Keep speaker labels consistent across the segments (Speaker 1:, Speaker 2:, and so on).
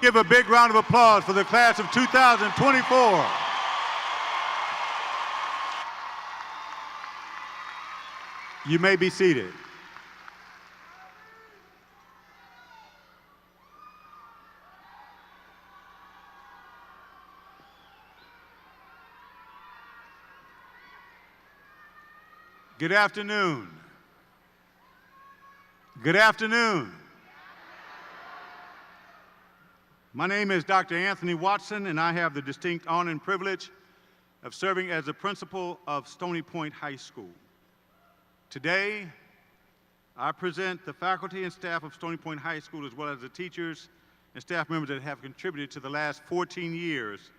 Speaker 1: Give a big round of applause for the class of 2024. You may be seated. Good afternoon. Good afternoon. My name is Dr. Anthony Watson, and I have the distinct honor and privilege of serving as the principal of Stony Point High School. Today, I present the faculty and staff of Stony Point High School, as well as the teachers and staff members that have contributed to the last 14 years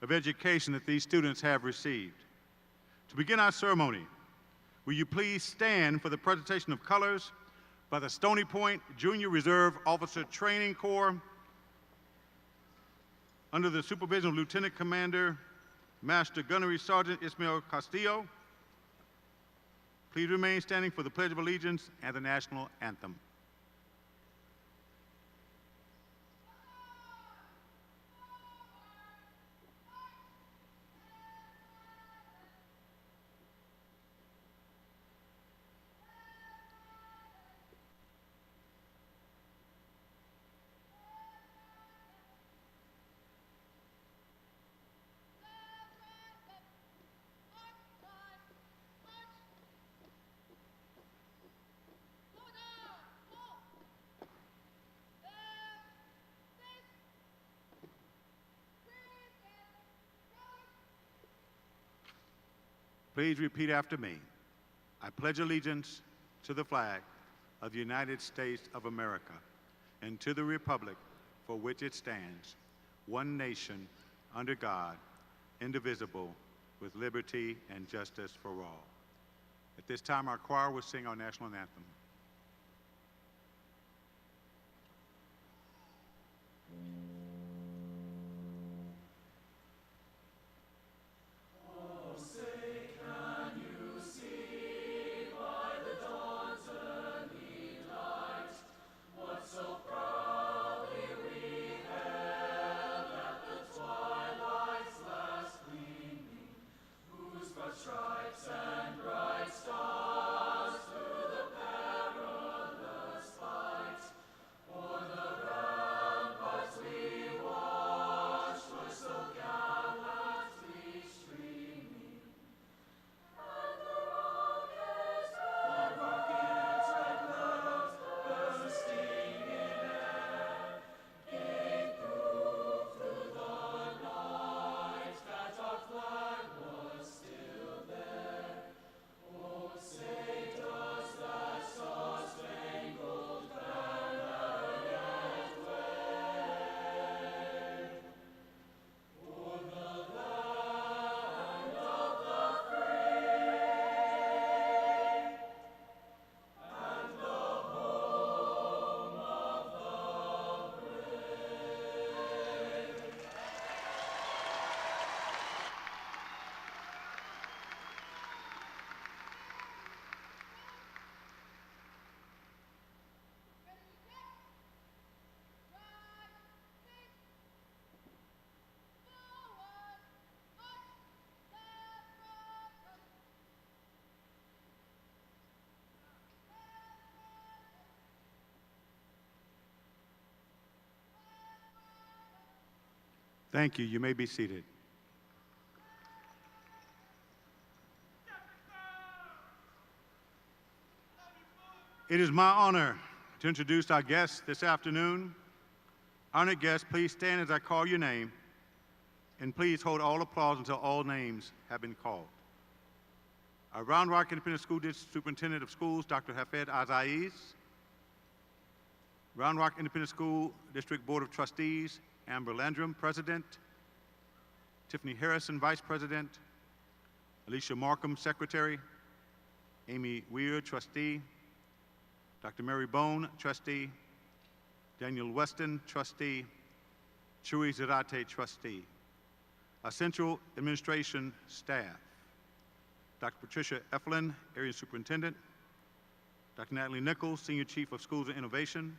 Speaker 1: of education that these students have received. To begin our ceremony, will you please stand for the presentation of colors by the Stony Point Junior Reserve Officer Training Corps under the supervision of Lieutenant Commander Master Gunnery Sergeant Ismael Castillo. Please remain standing for the Pledge of Allegiance and the National Anthem. Please repeat after me. I pledge allegiance to the flag of the United States of America and to the republic for which it stands, one nation, under God, indivisible, with liberty and justice for all. At this time, our choir will sing our national anthem. Thank you. You may be seated. It is my honor to introduce our guests this afternoon. Honored guests, please stand as I call your name, and please hold all applause until all names have been called. Our Round Rock Independent School District Superintendent of Schools, Dr. Hafed Azaiz. Round Rock Independent School District Board of Trustees, Amber Landrum, President. Tiffany Harrison, Vice President. Alicia Markham, Secretary. Amy Weir, Trustee. Dr. Mary Bone, Trustee. Daniel Weston, Trustee. Chui Zarate, Trustee. Our Central Administration staff. Dr. Patricia Eflin, Area Superintendent. Dr. Natalie Nichols, Senior Chief of Schools and Innovation.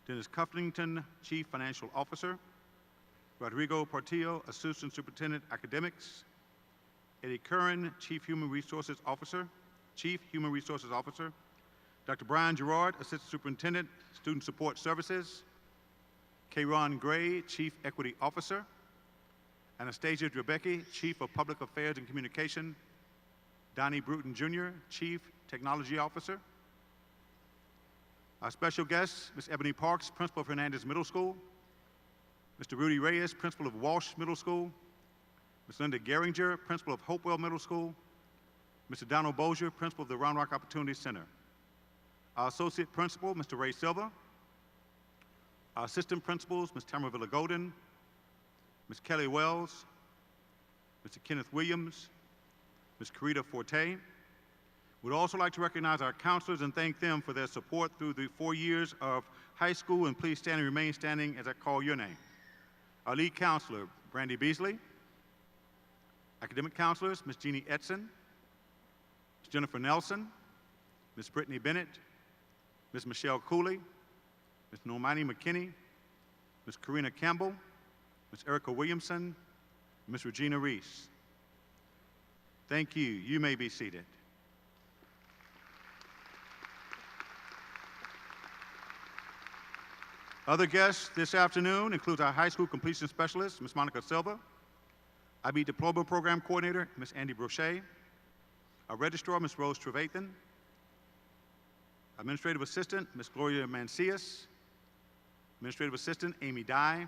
Speaker 1: Dennis Cuffington, Chief Financial Officer. Rodrigo Portillo, Assistant Superintendent, Academics. Eddie Curran, Chief Human Resources Officer. Dr. Brian Gerard, Assistant Superintendent, Student Support Services. Kayron Gray, Chief Equity Officer. Anastasia Drebecki, Chief of Public Affairs and Communication. Donnie Bruton Jr., Chief Technology Officer. Our special guests, Ms. Ebony Parks, Principal of Hernandez Middle School. Mr. Rudy Reyes, Principal of Walsh Middle School. Ms. Linda Geringer, Principal of Hopewell Middle School. Mr. Donald Bozier, Principal of the Round Rock Opportunity Center. Our Associate Principal, Mr. Ray Silva. Our Assistant Principals, Ms. Tamara Villa-Golden, Ms. Kelly Wells, Mr. Kenneth Williams, Ms. Carita Forte. We'd also like to recognize our counselors and thank them for their support through the 4 years of high school, and please stand and remain standing as I call your name. Our lead counselor, Brandy Beasley. Academic counselors, Ms. Jeannie Edson, Ms. Jennifer Nelson, Ms. Brittany Bennett, Ms. Michelle Cooley, Ms. Normani McKinney, Ms. Karina Campbell, Ms. Erica Williamson, Ms. Regina Reese. Thank you. You may be seated. Other guests this afternoon include our high school completion specialist, Ms. Monica Silva, IB Diploma Program Coordinator, Ms. Andy Brochet, our registrar, Ms. Rose Trevathan, Administrative Assistant, Ms. Gloria Mancias, Administrative Assistant, Amy Dye,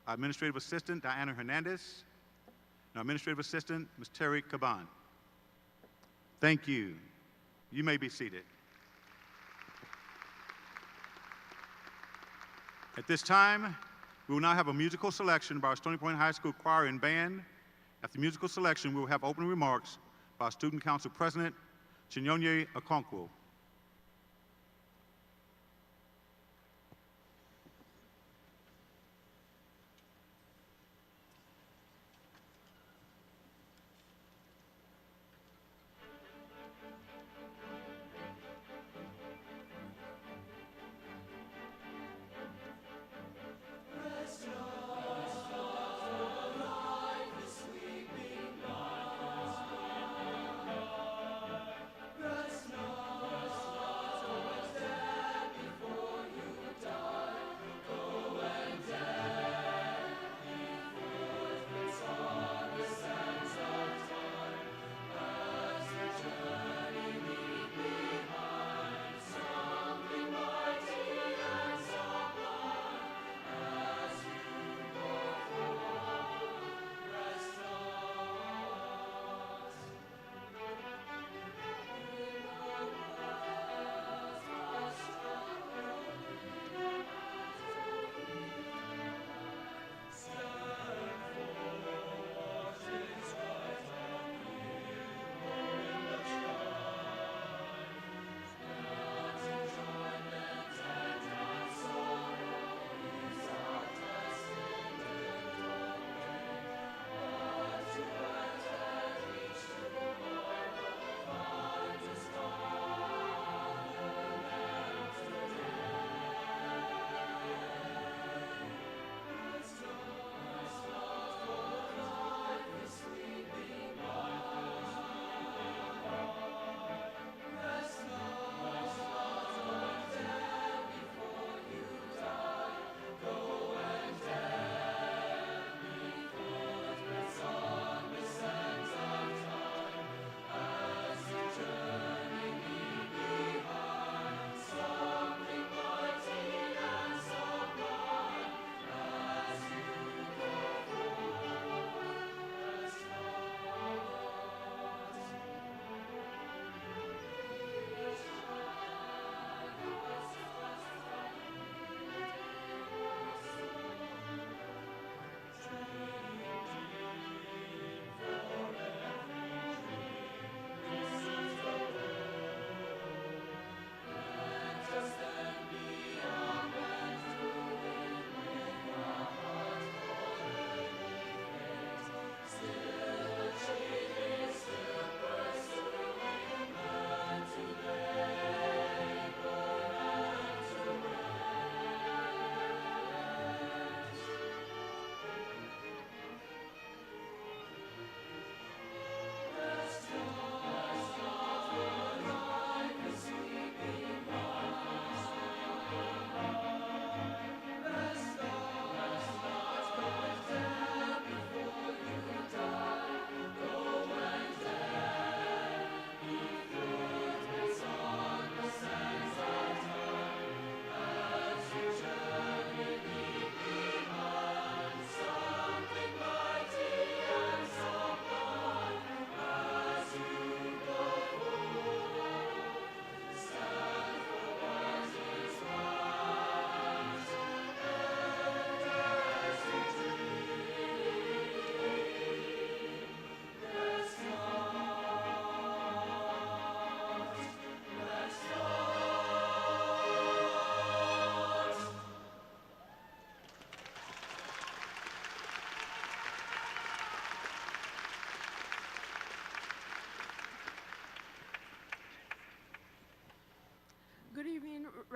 Speaker 1: our Administrative Assistant, Diana Hernandez, and our Administrative Assistant, Ms. Terry Caban. Thank you. You may be seated. At this time, we will now have a musical selection by our Stony Point High School Choir and Band. After musical selection, we will have opening remarks by our Student Council President, Chinyonye Okonkwo.
Speaker 2: Rest not.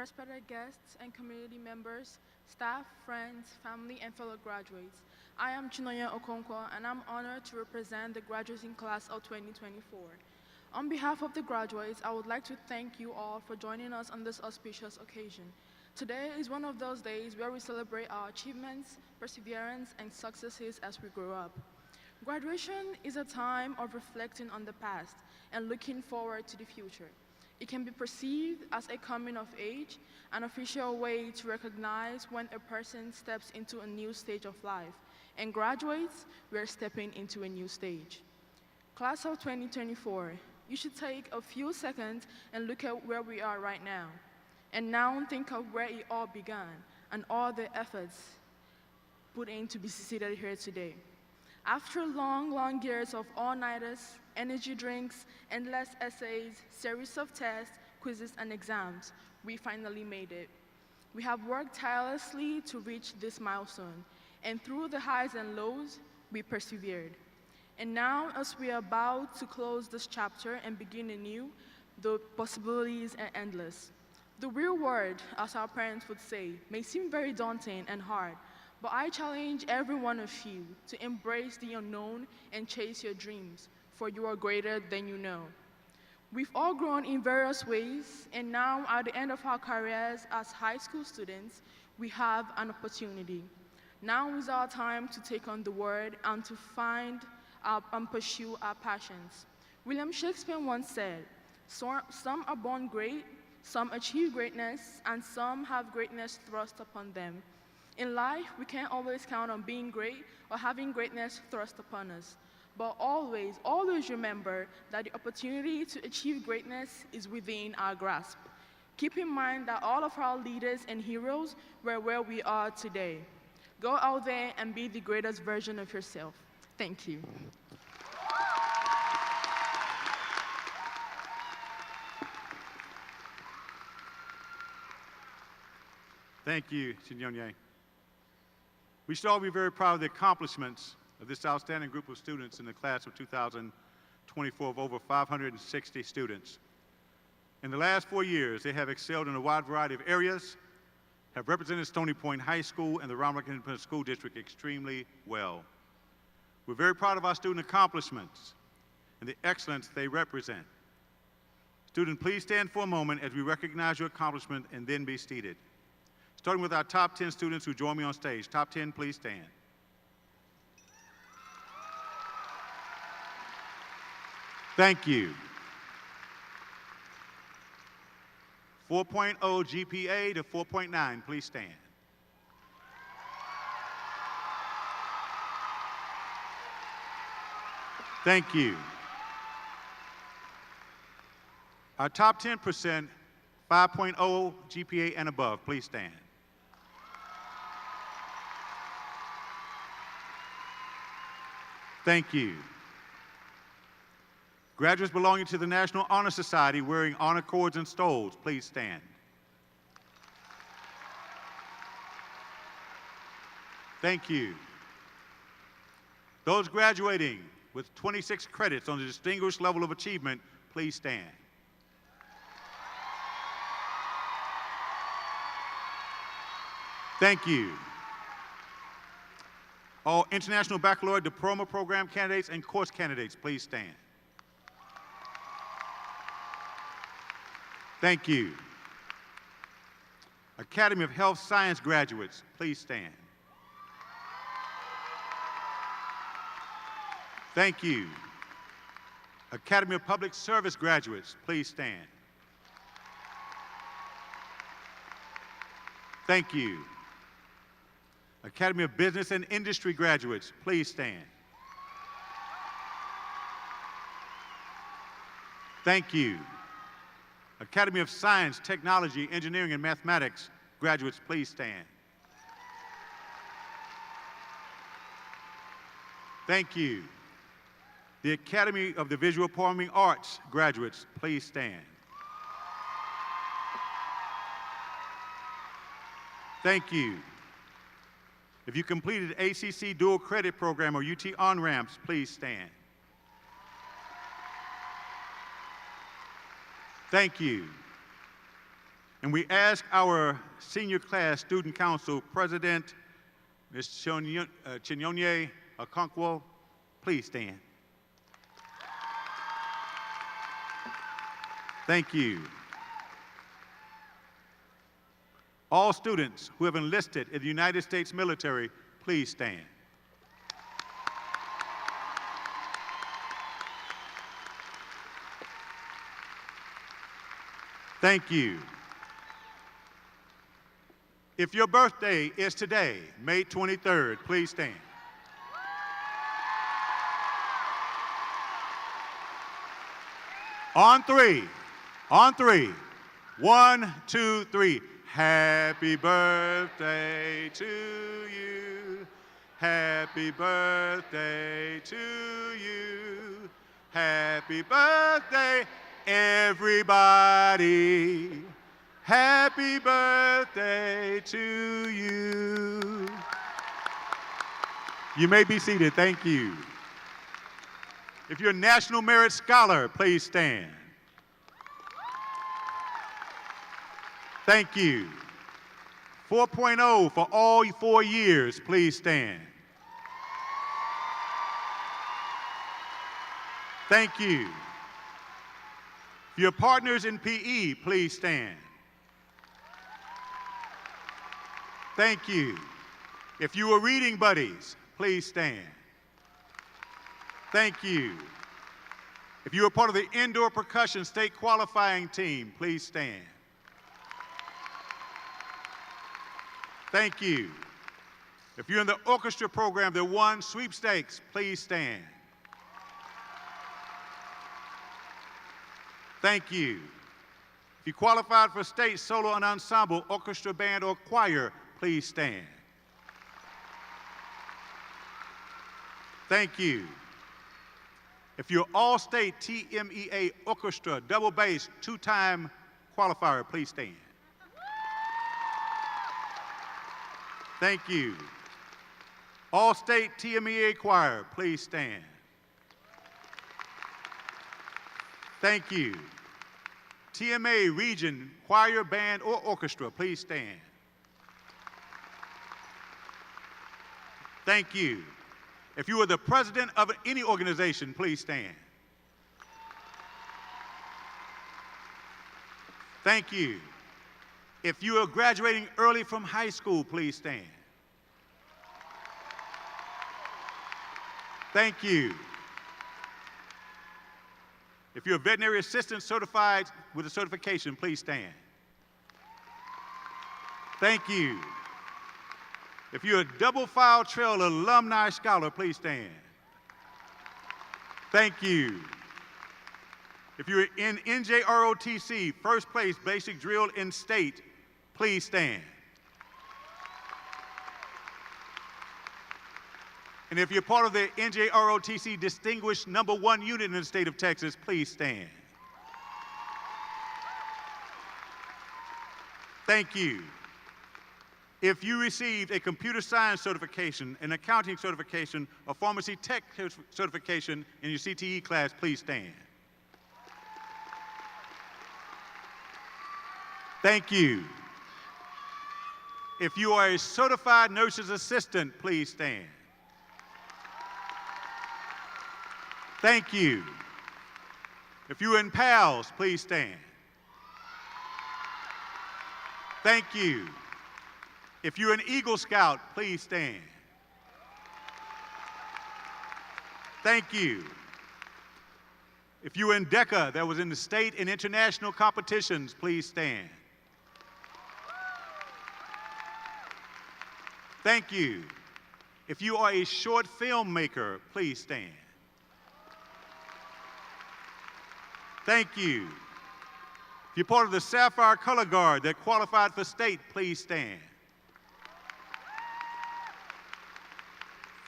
Speaker 2: respected guests and community members, staff, friends, family, and fellow graduates. I am Chinoya Okonkwo, and I'm honored to represent the graduating class of 2024. On behalf of the graduates, I would like to thank you all for joining us on this auspicious occasion. Today is one of those days where we celebrate our achievements, perseverance, and successes as we grow up. Graduation is a time of reflecting on the past and looking forward to the future. It can be perceived as a coming of age, an official way to recognize when a person steps into a new stage of life. And graduates, we are stepping into a new stage. Class of 2024, you should take a few seconds and look at where we are right now. And now think of where it all began and all the efforts put in to be seated here today. After long years of all-nighters, energy drinks, endless essays, series of tests, quizzes, and exams, we finally made it. We have worked tirelessly to reach this milestone, and through the highs and lows, we persevered. And now, as we are about to close this chapter and begin anew, the possibilities are endless. The real world, as our parents would say, may seem very daunting and hard, but I challenge every one of you to embrace the unknown and chase your dreams, for you are greater than you know. We've all grown in various ways, and now at the end of our careers as high school students, we have an opportunity. Now is our time to take on the world and to find and pursue our passions. William Shakespeare once said, "Some are born great, some achieve greatness, and some have greatness thrust upon them." In life, we can't always count on being great or having greatness thrust upon us. But always remember that the opportunity to achieve greatness is within our grasp. Keep in mind that all of our leaders and heroes were where we are today. Go out there and be the greatest version of yourself. Thank you.
Speaker 1: Thank you, Chinyonye. We should all be very proud of the accomplishments of this outstanding group of students in the class of 2024 of over 560 students. In the last 4 years, they have excelled in a wide variety of areas, have represented Stony Point High School and the Round Rock Independent School District extremely well. We're very proud of our student accomplishments and the excellence they represent. Students, please stand for a moment as we recognize your accomplishment and then be seated. Starting with our top 10 students who join me on stage. Top 10, please stand. Thank you. 4.0 GPA to 4.9, please stand. Thank you. Our top 10%, 5.0 GPA and above, please stand. Thank you. Graduates belonging to the National Honor Society wearing honor cords and stoles, please stand. Thank you. Those graduating with 26 credits on the distinguished level of achievement, please stand. Thank you. All International Baccalaureate Diploma Program candidates and course candidates, please stand. Thank you. Academy of Health Science graduates, please stand. Thank you. Academy of Public Service graduates, please stand. Thank you. Academy of Business and Industry graduates, please stand. Thank you. Academy of Science, Technology, Engineering, and Mathematics graduates, please stand. Thank you. The Academy of the Visual Performing Arts graduates, please stand. Thank you. If you completed ACC Dual Credit Program or UT On-Ramps, please stand. Thank you. And we ask our senior class student council president, Ms. Chinyonye Okonkwo, please stand. Thank you. All students who have enlisted in the United States military, please stand. Thank you. If your birthday is today, May 23rd, please stand. On three. On three. 1, 2, 3. Happy birthday to you. Happy birthday to you. Happy birthday, everybody. Happy birthday to you. You may be seated. Thank you. If you're a National Merit Scholar, please stand. Thank you. 4.0 for all 4 years, please stand. Thank you. If you're partners in PE, please stand. Thank you. If you were reading buddies, please stand. Thank you. If you were part of the indoor percussion state qualifying team, please stand. Thank you. If you're in the orchestra program that won sweepstakes, please stand. Thank you. If you qualified for state solo and ensemble, orchestra, band, or choir, please stand. Thank you. If you're all-state TMEA orchestra, double bass, 2-time qualifier, please stand. Thank you. All-state TMEA choir, please stand. Thank you. TMA region choir, band, or orchestra, please stand. Thank you. If you are the president of any organization, please stand. Thank you. If you are graduating early from high school, please stand. Thank you. If you're a veterinary assistant certified with a certification, please stand. Thank you. If you're a double file trail alumni scholar, please stand. Thank you. If you're in NJROTC, first place basic drill in state, please stand. And if you're part of the NJROTC Distinguished #1 unit in the state of Texas, please stand. Thank you. If you received a computer science certification, an accounting certification, or pharmacy tech certification in your CTE class, please stand. Thank you. If you are a certified nurse's assistant, please stand. Thank you. If you are in PALS, please stand. Thank you. If you're an Eagle Scout, please stand. Thank you. If you were in DECA that was in the state and international competitions, please stand. Thank you. If you are a short film maker, please stand. Thank you. If you're part of the Sapphire Color Guard that qualified for state, please stand.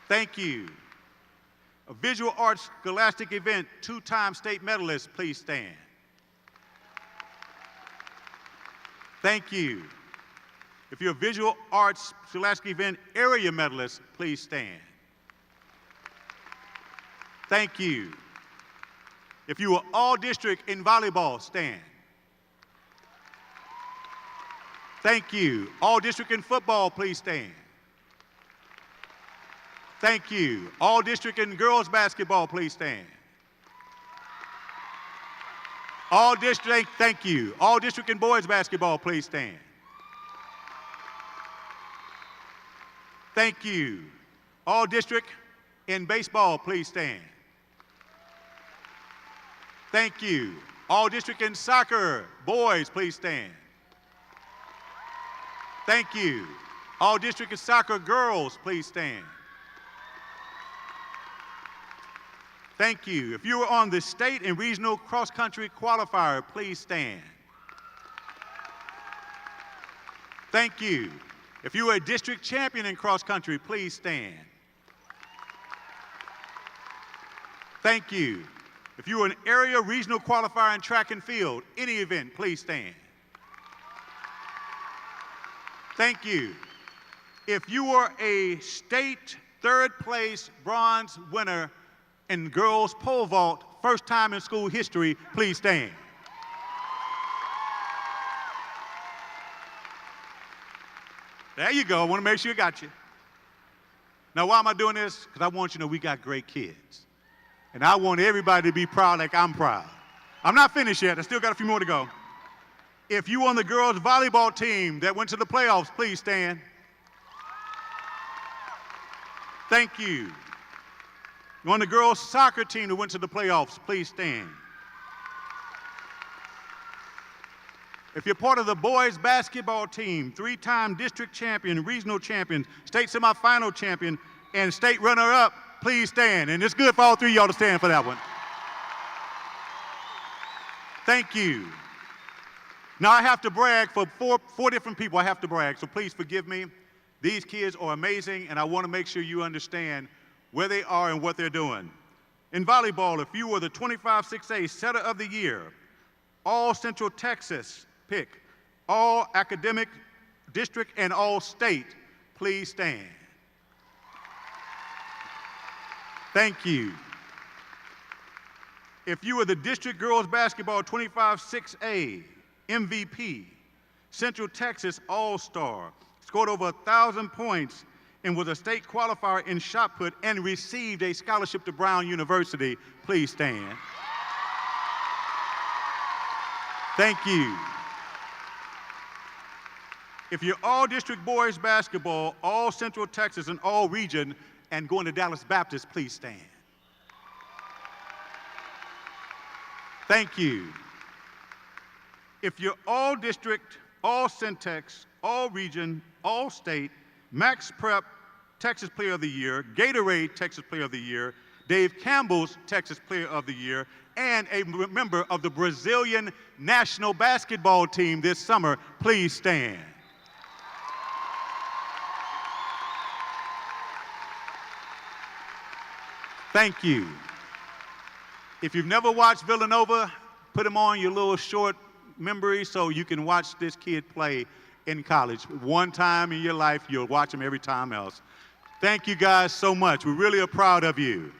Speaker 1: Thank you. A visual arts scholastic event, 2-time state medalist, please stand. Thank you. If you're a visual arts scholastic event area medalist, please stand. Thank you. If you are all district in volleyball, stand. Thank you. All district in football, please stand. Thank you. All district in girls basketball, please stand. All district, thank you. All district in boys basketball, please stand. Thank you. All district in baseball, please stand. Thank you. All district in soccer, boys, please stand. Thank you. All district in soccer, girls, please stand. Thank you. If you were on the state and regional cross-country qualifier, please stand. Thank you. If you were a district champion in cross-country, please stand. Thank you. If you were an area regional qualifier in track and field, any event, please stand. Thank you. If you were a state third place bronze winner in girls pole vault, first time in school history, please stand. There you go. I want to make sure I got you. Now, why am I doing this? Because I want you to know we got great kids. And I want everybody to be proud like I'm proud. I'm not finished yet. I still got a few more to go. If you on the girls volleyball team that went to the playoffs, please stand. Thank you. You're on the girls soccer team that went to the playoffs, please stand. If you're part of the boys basketball team, three-time district champion, regional champion, state semifinal champion, and state runner-up, please stand. And it's good for all three of y'all to stand for that one. Thank you. Now I have to brag for four different people. I have to brag, so please forgive me. These kids are amazing, and I want to make sure you understand where they are and what they're doing. In volleyball, if you were the 25-6A Setter of the Year, all Central Texas pick, all academic district and all state, please stand. Thank you. If you were the district girls basketball 25-6A MVP, Central Texas All-Star, scored over 1,000 points and was a state qualifier in shot put and received a scholarship to Brown University, please stand. Thank you. If you're all district boys basketball, all Central Texas and all region, and going to Dallas Baptist, please stand. Thank you. If you're all district, all Centex, all region, all state, Max Prep Texas Player of the Year, Gatorade Texas Player of the Year, Dave Campbell's Texas Player of the Year, and a member of the Brazilian national basketball team this summer, please stand. Thank you. If you've never watched Villanova, put them on your little short memory so you can watch this kid play in college. One time in your life, you'll watch him every time else. Thank you guys so much. We really are proud of you.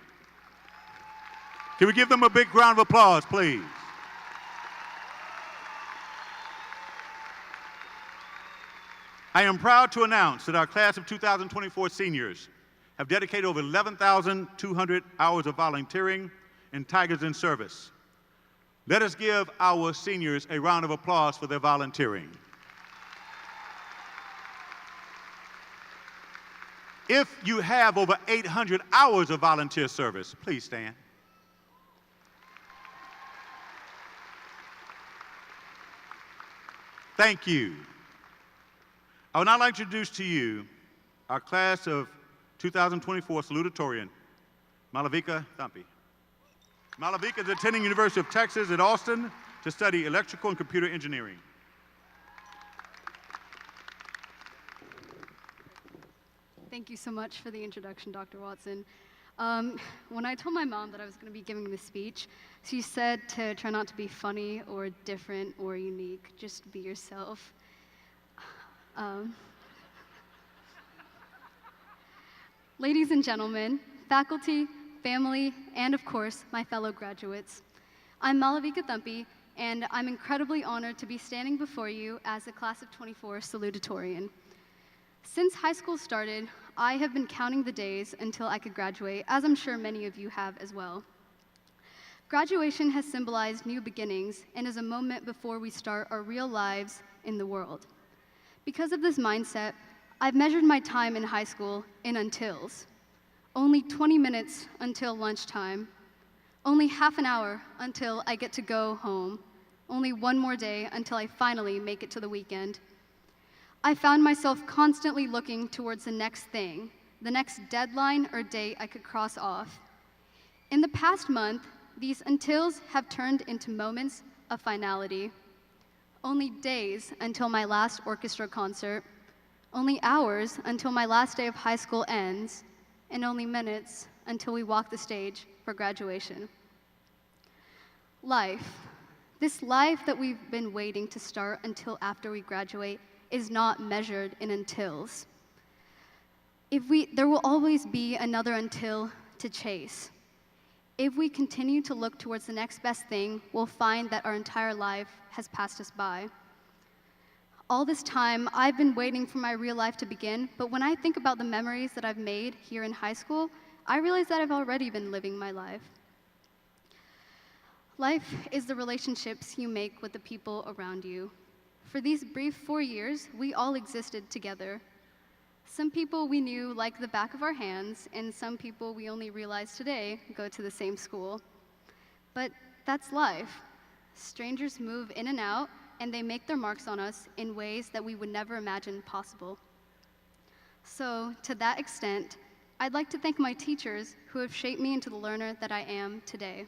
Speaker 1: Can we give them a big round of applause, please? I am proud to announce that our class of 2024 seniors have dedicated over 11,200 hours of volunteering in Tigers in Service. Let us give our seniors a round of applause for their volunteering. If you have over 800 hours of volunteer service, please stand. Thank you. I would now like to introduce to you our class of 2024 salutatorian, Malavika Thumpy. Malavika is attending University of Texas at Austin to study electrical and computer engineering.
Speaker 3: Thank you so much for the introduction, Dr. Watson. When I told my mom that I was going to be giving this speech, she said to try not to be funny or different or unique, just be yourself. Ladies and gentlemen, faculty, family, and of course, my fellow graduates, I'm Malavika Thumpy, and I'm incredibly honored to be standing before you as a Class of 24 salutatorian. Since high school started, I have been counting the days until I could graduate, as I'm sure many of you have as well. Graduation has symbolized new beginnings and is a moment before we start our real lives in the world. Because of this mindset, I've measured my time in high school in untils. Only 20 minutes until lunchtime. Only half an hour until I get to go home. Only one more day until I finally make it to the weekend. I found myself constantly looking towards the next thing, the next deadline or date I could cross off. In the past month, these untils have turned into moments of finality. Only days until my last orchestra concert, only hours until my last day of high school ends, and only minutes until we walk the stage for graduation. Life, this life that we've been waiting to start until after we graduate, is not measured in untils. There will always be another until to chase. If we continue to look towards the next best thing, we'll find that our entire life has passed us by. All this time, I've been waiting for my real life to begin, but when I think about the memories that I've made here in high school, I realize that I've already been living my life. Life is the relationships you make with the people around you. For these brief 4 years, we all existed together. Some people we knew like the back of our hands, and some people we only realized today go to the same school. But that's life. Strangers move in and out, and they make their marks on us in ways that we would never imagine possible. So, to that extent, I'd like to thank my teachers who have shaped me into the learner that I am today.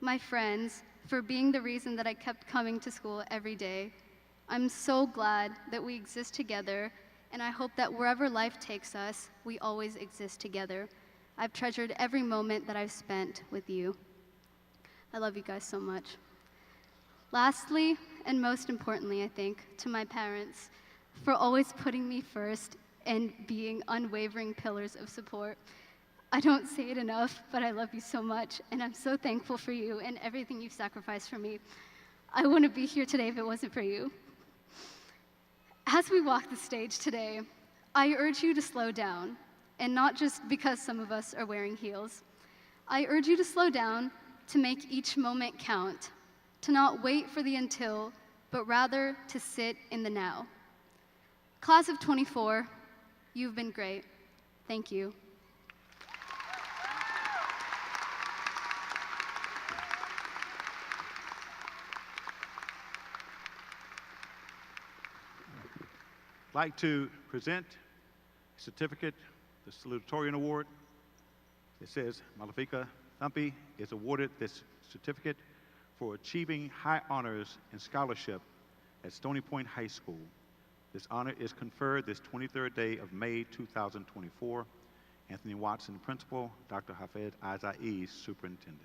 Speaker 3: My friends, for being the reason that I kept coming to school every day. I'm so glad that we exist together, and I hope that wherever life takes us, we always exist together. I've treasured every moment that I've spent with you. I love you guys so much. Lastly, and most importantly, I think, to my parents, for always putting me first and being unwavering pillars of support. I don't say it enough, but I love you so much, and I'm so thankful for you and everything you've sacrificed for me. I wouldn't be here today if it wasn't for you. As we walk the stage today, I urge you to slow down, and not just because some of us are wearing heels. I urge you to slow down, to make each moment count, to not wait for the until, but rather to sit in the now. Class of 24, you've been great. Thank you.
Speaker 1: I'd like to present a certificate, the Salutatorian Award. It says Malavika Thumpy is awarded this certificate for achieving high honors and scholarship at Stony Point High School. This honor is conferred this 23rd day of May 2024. Anthony Watson, Principal, Dr. Hafez Azai, Superintendent.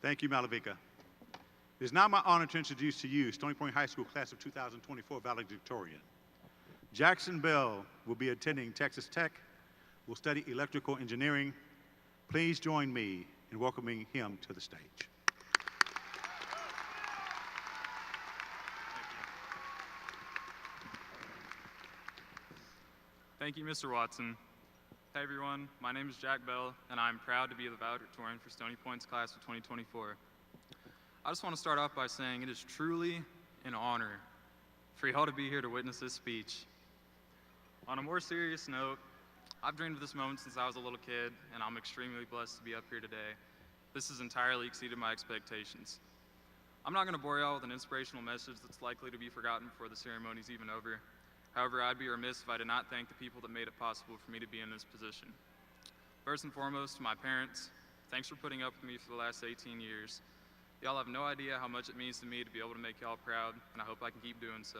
Speaker 1: Thank you, Malavika. It is now my honor to introduce to you Stony Point High School Class of 2024 valedictorian. Jackson Bell will be attending Texas Tech, will study electrical engineering. Please join me in welcoming him to the stage.
Speaker 4: Thank you, Mr. Watson. Hey everyone, my name is Jack Bell, and I'm proud to be the valedictorian for Stony Point's class of 2024. I just want to start off by saying it is truly an honor for y'all to be here to witness this speech. On a more serious note, I've dreamed of this moment since I was a little kid, and I'm extremely blessed to be up here today. This has entirely exceeded my expectations. I'm not going to bore y'all with an inspirational message that's likely to be forgotten before the ceremony's even over. However, I'd be remiss if I did not thank the people that made it possible for me to be in this position. First and foremost, to my parents, thanks for putting up with me for the last 18 years. Y'all have no idea how much it means to me to be able to make y'all proud, and I hope I can keep doing so.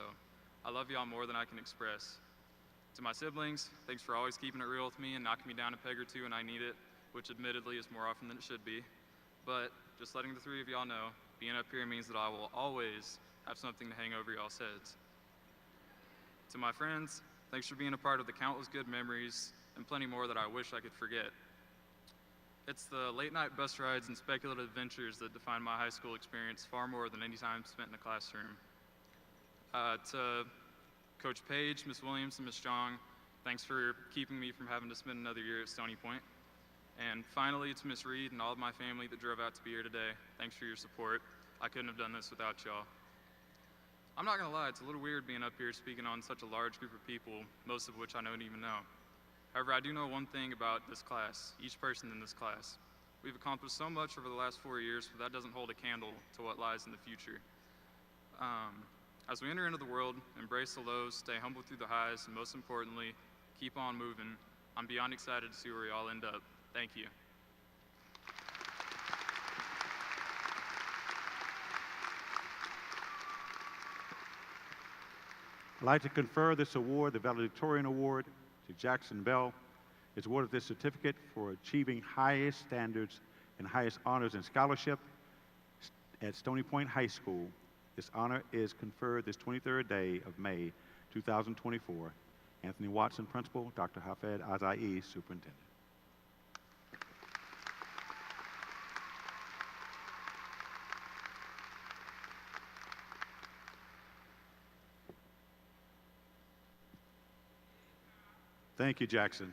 Speaker 4: I love y'all more than I can express. To my siblings, thanks for always keeping it real with me and knocking me down a peg or two when I need it, which admittedly is more often than it should be. But just letting the three of y'all know, being up here means that I will always have something to hang over y'all's heads. To my friends, thanks for being a part of the countless good memories and plenty more that I wish I could forget. It's the late night bus rides and speculative adventures that define my high school experience far more than any time spent in the classroom. To Coach Page, Ms. Williams, and Ms. Strong, thanks for keeping me from having to spend another year at Stony Point. And finally, to Ms. Reed and all of my family that drove out to be here today, thanks for your support. I couldn't have done this without y'all. I'm not gonna lie, it's a little weird being up here speaking on such a large group of people, most of which I don't even know. However, I do know one thing about this class, each person in this class. We've accomplished so much over the last 4 years, but that doesn't hold a candle to what lies in the future. As we enter into the world, embrace the lows, stay humble through the highs, and most importantly, keep on moving. I'm beyond excited to see where we all end up. Thank you.
Speaker 1: I'd like to confer this award, the Valedictorian Award, to Jackson Bell. It's awarded this certificate for achieving highest standards and highest honors in scholarship at Stony Point High School. This honor is conferred this 23rd day of May, 2024. Anthony Watson, Principal, Dr. Hafed Azai, Superintendent. Thank you, Jackson.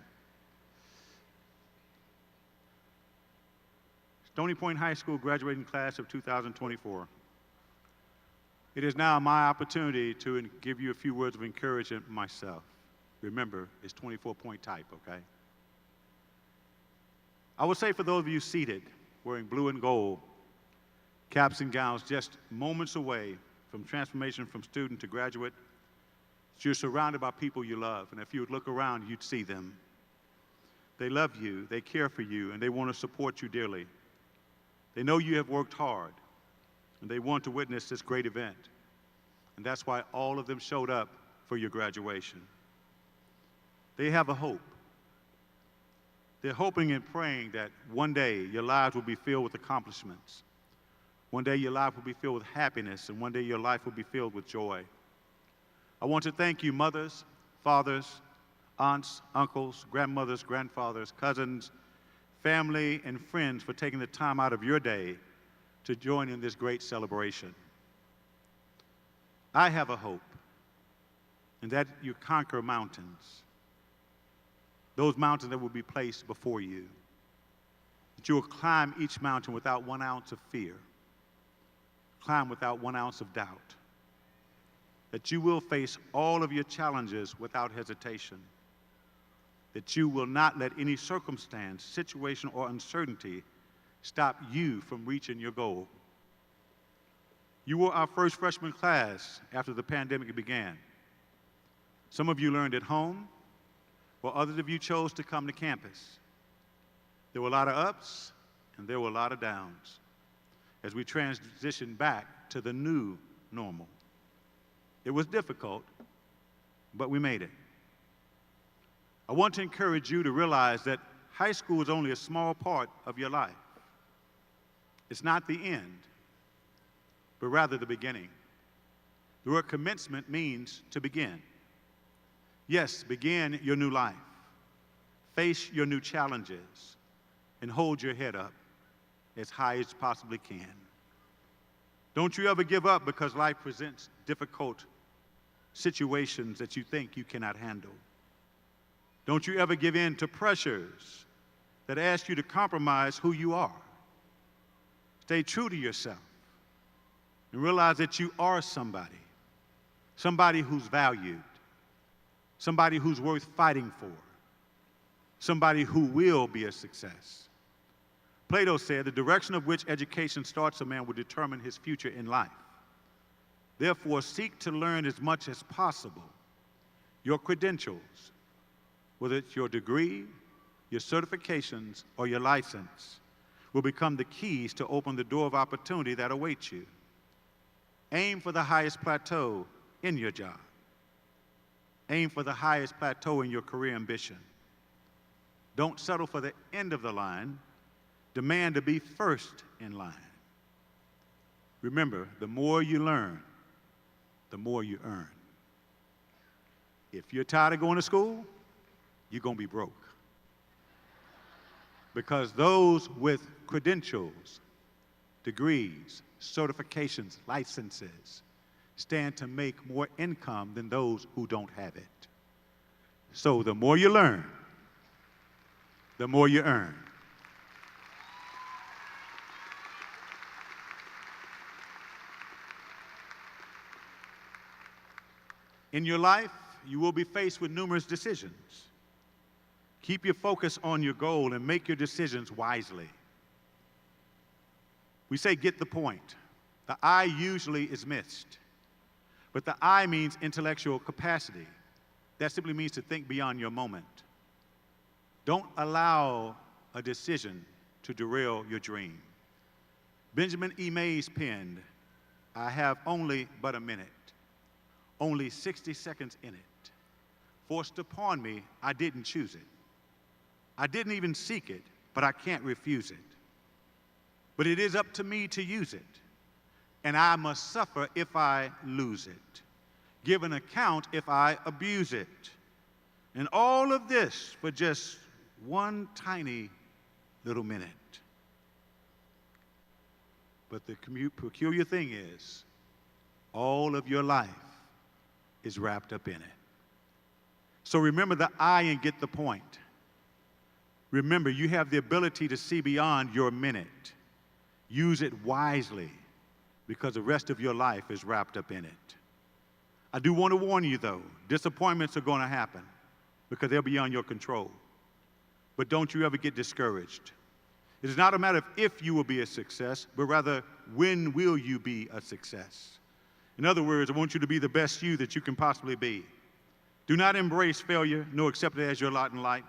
Speaker 1: Stony Point High School graduating class of 2024. It is now my opportunity to give you a few words of encouragement myself. Remember, it's 24-point type, okay? I would say for those of you seated, wearing blue and gold, caps and gowns, just moments away from transformation from student to graduate, you're surrounded by people you love, and if you would look around, you'd see them. They love you, they care for you, and they want to support you dearly. They know you have worked hard, and they want to witness this great event. And that's why all of them showed up for your graduation. They have a hope. They're hoping and praying that one day your lives will be filled with accomplishments. One day your life will be filled with happiness, and one day your life will be filled with joy. I want to thank you, mothers, fathers, aunts, uncles, grandmothers, grandfathers, cousins, family, and friends for taking the time out of your day to join in this great celebration. I have a hope, and that you conquer mountains, those mountains that will be placed before you, that you will climb each mountain without 1 ounce of fear, climb without 1 ounce of doubt, that you will face all of your challenges without hesitation, that you will not let any circumstance, situation, or uncertainty stop you from reaching your goal. You were our first freshman class after the pandemic began. Some of you learned at home, while others of you chose to come to campus. There were a lot of ups, and there were a lot of downs as we transitioned back to the new normal. It was difficult, but we made it. I want to encourage you to realize that high school is only a small part of your life. It's not the end, but rather the beginning. The word commencement means to begin. Yes, begin your new life. Face your new challenges and hold your head up as high as you possibly can. Don't you ever give up because life presents difficult situations that you think you cannot handle. Don't you ever give in to pressures that ask you to compromise who you are. Stay true to yourself and realize that you are somebody who's valued, somebody who's worth fighting for, somebody who will be a success. Plato said, the direction of which education starts a man will determine his future in life. Therefore, seek to learn as much as possible. Your credentials, whether it's your degree, your certifications, or your license, will become the keys to open the door of opportunity that awaits you. Aim for the highest plateau in your job. Aim for the highest plateau in your career ambition. Don't settle for the end of the line. Demand to be first in line. Remember, the more you learn, the more you earn. If you're tired of going to school, you're going to be broke. Because those with credentials, degrees, certifications, licenses, stand to make more income than those who don't have it. So the more you learn, the more you earn. In your life, you will be faced with numerous decisions. Keep your focus on your goal and make your decisions wisely. We say get the point. The I usually is missed. But the I means intellectual capacity. That simply means to think beyond your moment. Don't allow a decision to derail your dream. Benjamin E. Mays penned, "I have only but a minute, only 60 seconds in it. Forced upon me, I didn't choose it. I didn't even seek it, but I can't refuse it. But it is up to me to use it, and I must suffer if I lose it, give an account if I abuse it. And all of this for just one tiny little minute." But the peculiar thing is, all of your life is wrapped up in it. So remember the I and get the point. Remember, you have the ability to see beyond your minute. Use it wisely, because the rest of your life is wrapped up in it. I do want to warn you, though, disappointments are going to happen because they're beyond your control. But don't you ever get discouraged. It is not a matter of if you will be a success, but rather, when will you be a success? In other words, I want you to be the best you that you can possibly be. Do not embrace failure, nor accept it as your lot in life.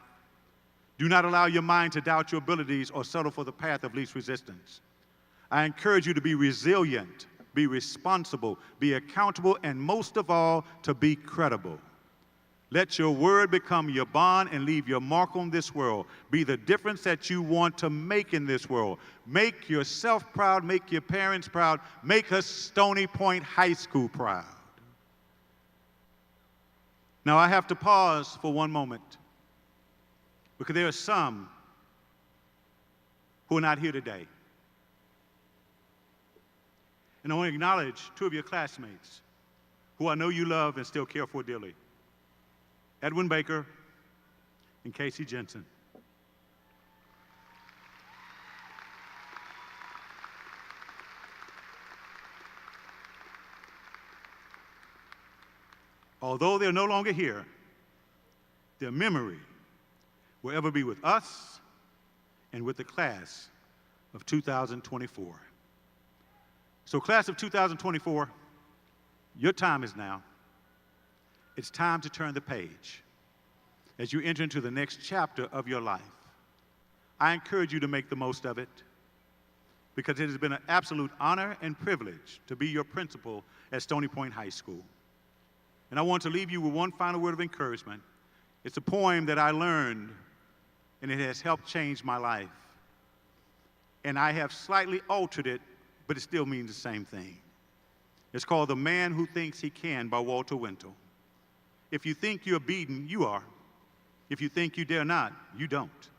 Speaker 1: Do not allow your mind to doubt your abilities or settle for the path of least resistance. I encourage you to be resilient, be responsible, be accountable, and most of all, to be credible. Let your word become your bond and leave your mark on this world. Be the difference that you want to make in this world. Make yourself proud, make your parents proud, make us Stony Point High School proud. Now I have to pause for one moment, because there are some who are not here today. And I want to acknowledge two of your classmates who I know you love and still care for dearly: Edwin Baker and Casey Jensen. Although they're no longer here, their memory will ever be with us and with the class of 2024. So class of 2024, your time is now. It's time to turn the page as you enter into the next chapter of your life. I encourage you to make the most of it, because it has been an absolute honor and privilege to be your principal at Stony Point High School. And I want to leave you with one final word of encouragement. It's a poem that I learned, and it has helped change my life. And I have slightly altered it, but it still means the same thing. It's called "The Man Who Thinks He Can" by Walter Wintle. If you think you're beaten, you are. If you think you dare not, you don't.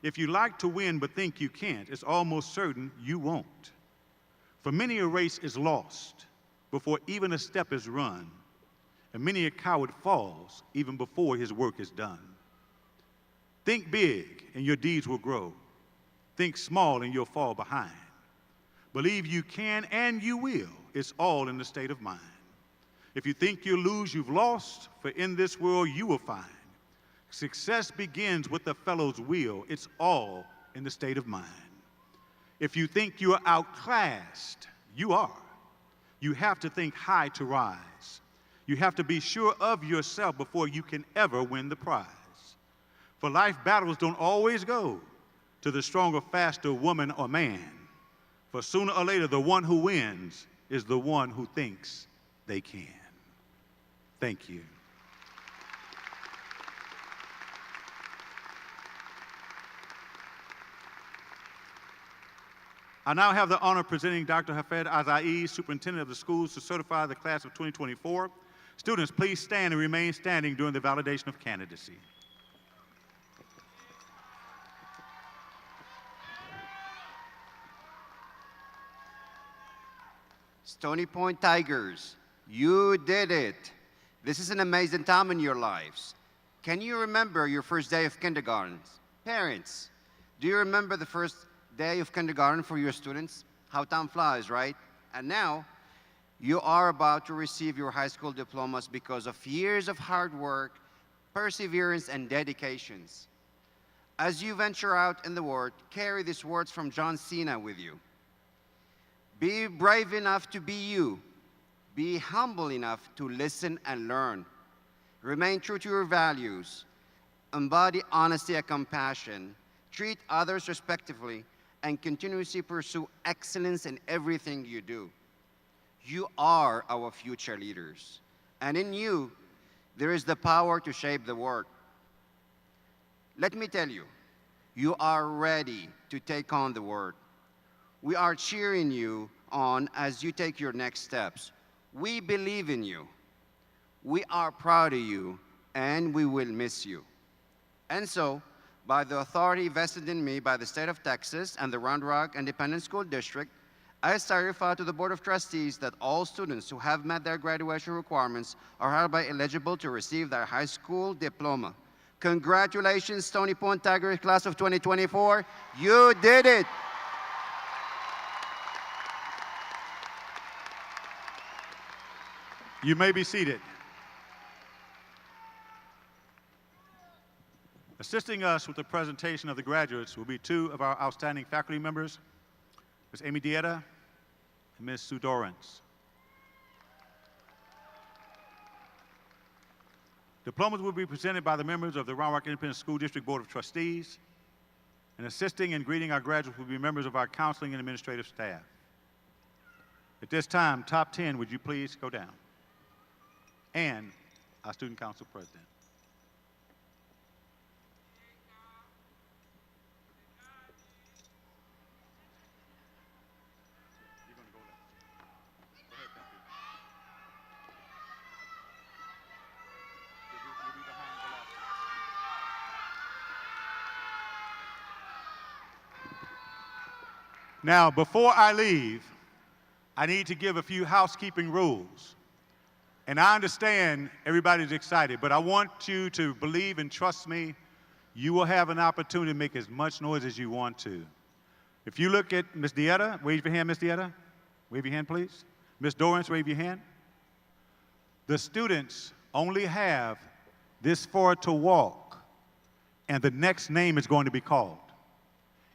Speaker 1: If you like to win but think you can't, it's almost certain you won't. For many a race is lost before even a step is run, and many a coward falls even before his work is done. Think big and your deeds will grow. Think small and you'll fall behind. Believe you can and you will. It's all in the state of mind. If you think you'll lose, you've lost, for in this world you will find success begins with the fellow's will. It's all in the state of mind. If you think you are outclassed, you are. You have to think high to rise. You have to be sure of yourself before you can ever win the prize. For life battles don't always go to the stronger, faster woman or man. For sooner or later, the one who wins is the one who thinks they can. Thank you. I now have the honor of presenting Dr. Hafed Azai, Superintendent of the Schools, to certify the class of 2024. Students, please stand and remain standing during the validation of candidacy.
Speaker 5: Stony Point Tigers, you did it. This is an amazing time in your lives. Can you remember your first day of kindergarten? Parents, do you remember the first day of kindergarten for your students? How time flies, right? And now, you are about to receive your high school diplomas because of years of hard work, perseverance, and dedications. As you venture out in the world, carry these words from John Cena with you. Be brave enough to be you. Be humble enough to listen and learn. Remain true to your values. Embody honesty and compassion. Treat others respectfully, and continuously pursue excellence in everything you do. You are our future leaders, and in you, there is the power to shape the world. Let me tell you, you are ready to take on the world. We are cheering you on as you take your next steps. We believe in you. We are proud of you, and we will miss you. And so, by the authority vested in me by the state of Texas and the Round Rock Independent School District, I certify to the Board of Trustees that all students who have met their graduation requirements are hereby eligible to receive their high school diploma. Congratulations, Stony Point Tigers class of 2024. You did it.
Speaker 1: You may be seated. Assisting us with the presentation of the graduates will be two of our outstanding faculty members, Ms. Amy Dieta and Ms. Sue Dorrance. Diplomas will be presented by the members of the Round Rock Independent School District Board of Trustees, and assisting and greeting our graduates will be members of our counseling and administrative staff. At this time, top 10, would you please go down? And our Student Council President. Now, before I leave, I need to give a few housekeeping rules. And I understand everybody's excited, but I want you to believe and trust me, you will have an opportunity to make as much noise as you want to. If you look at Ms. Dieta, wave your hand, Ms. Dieta. Wave your hand, please. Ms. Dorrance, wave your hand. The students only have this far to walk, and the next name is going to be called.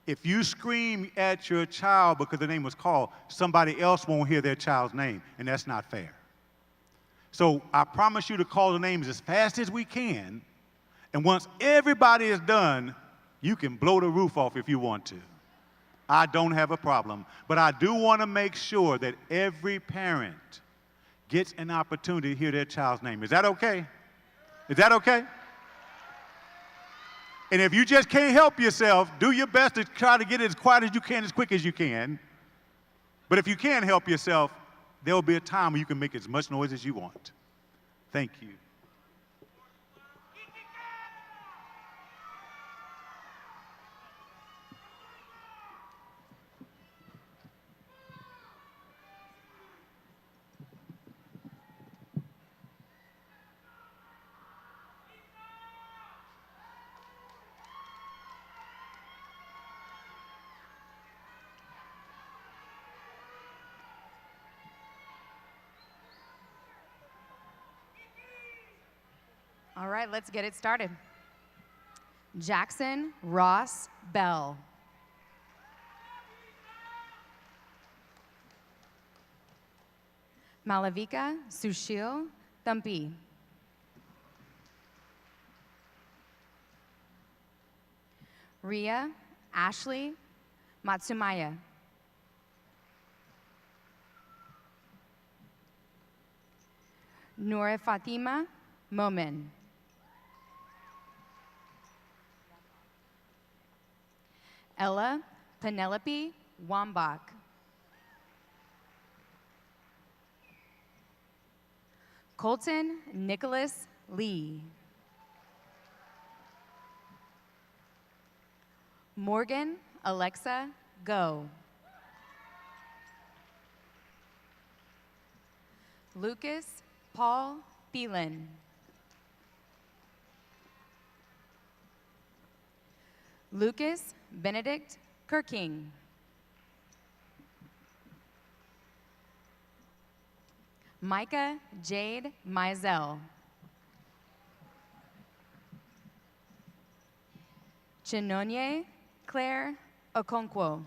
Speaker 1: If you scream at your child because the name was called, somebody else won't hear their child's name, and that's not fair. So I promise you to call the names as fast as we can, and once everybody is done, you can blow the roof off if you want to. I don't have a problem, but I do want to make sure that every parent gets an opportunity to hear their child's name. Is that okay? Is that okay? And if you just can't help yourself, do your best to try to get it as quiet as you can, as quick as you can. But if you can't help yourself, there will be a time when you can make as much noise as you want. Thank you.
Speaker 6: All right, let's get it started. Jackson Ross Bell. Malavika Sushil Thampi. Ria Ashley Matsumaya. Noor Fatima Momin. Ella Penelope Wambach. Colton Nicholas Lee. Morgan Alexa Go. Lucas Paul Phelan. Lucas Benedict Kirking. Micah Jade Mizell. Chinonye Claire Okonkwo.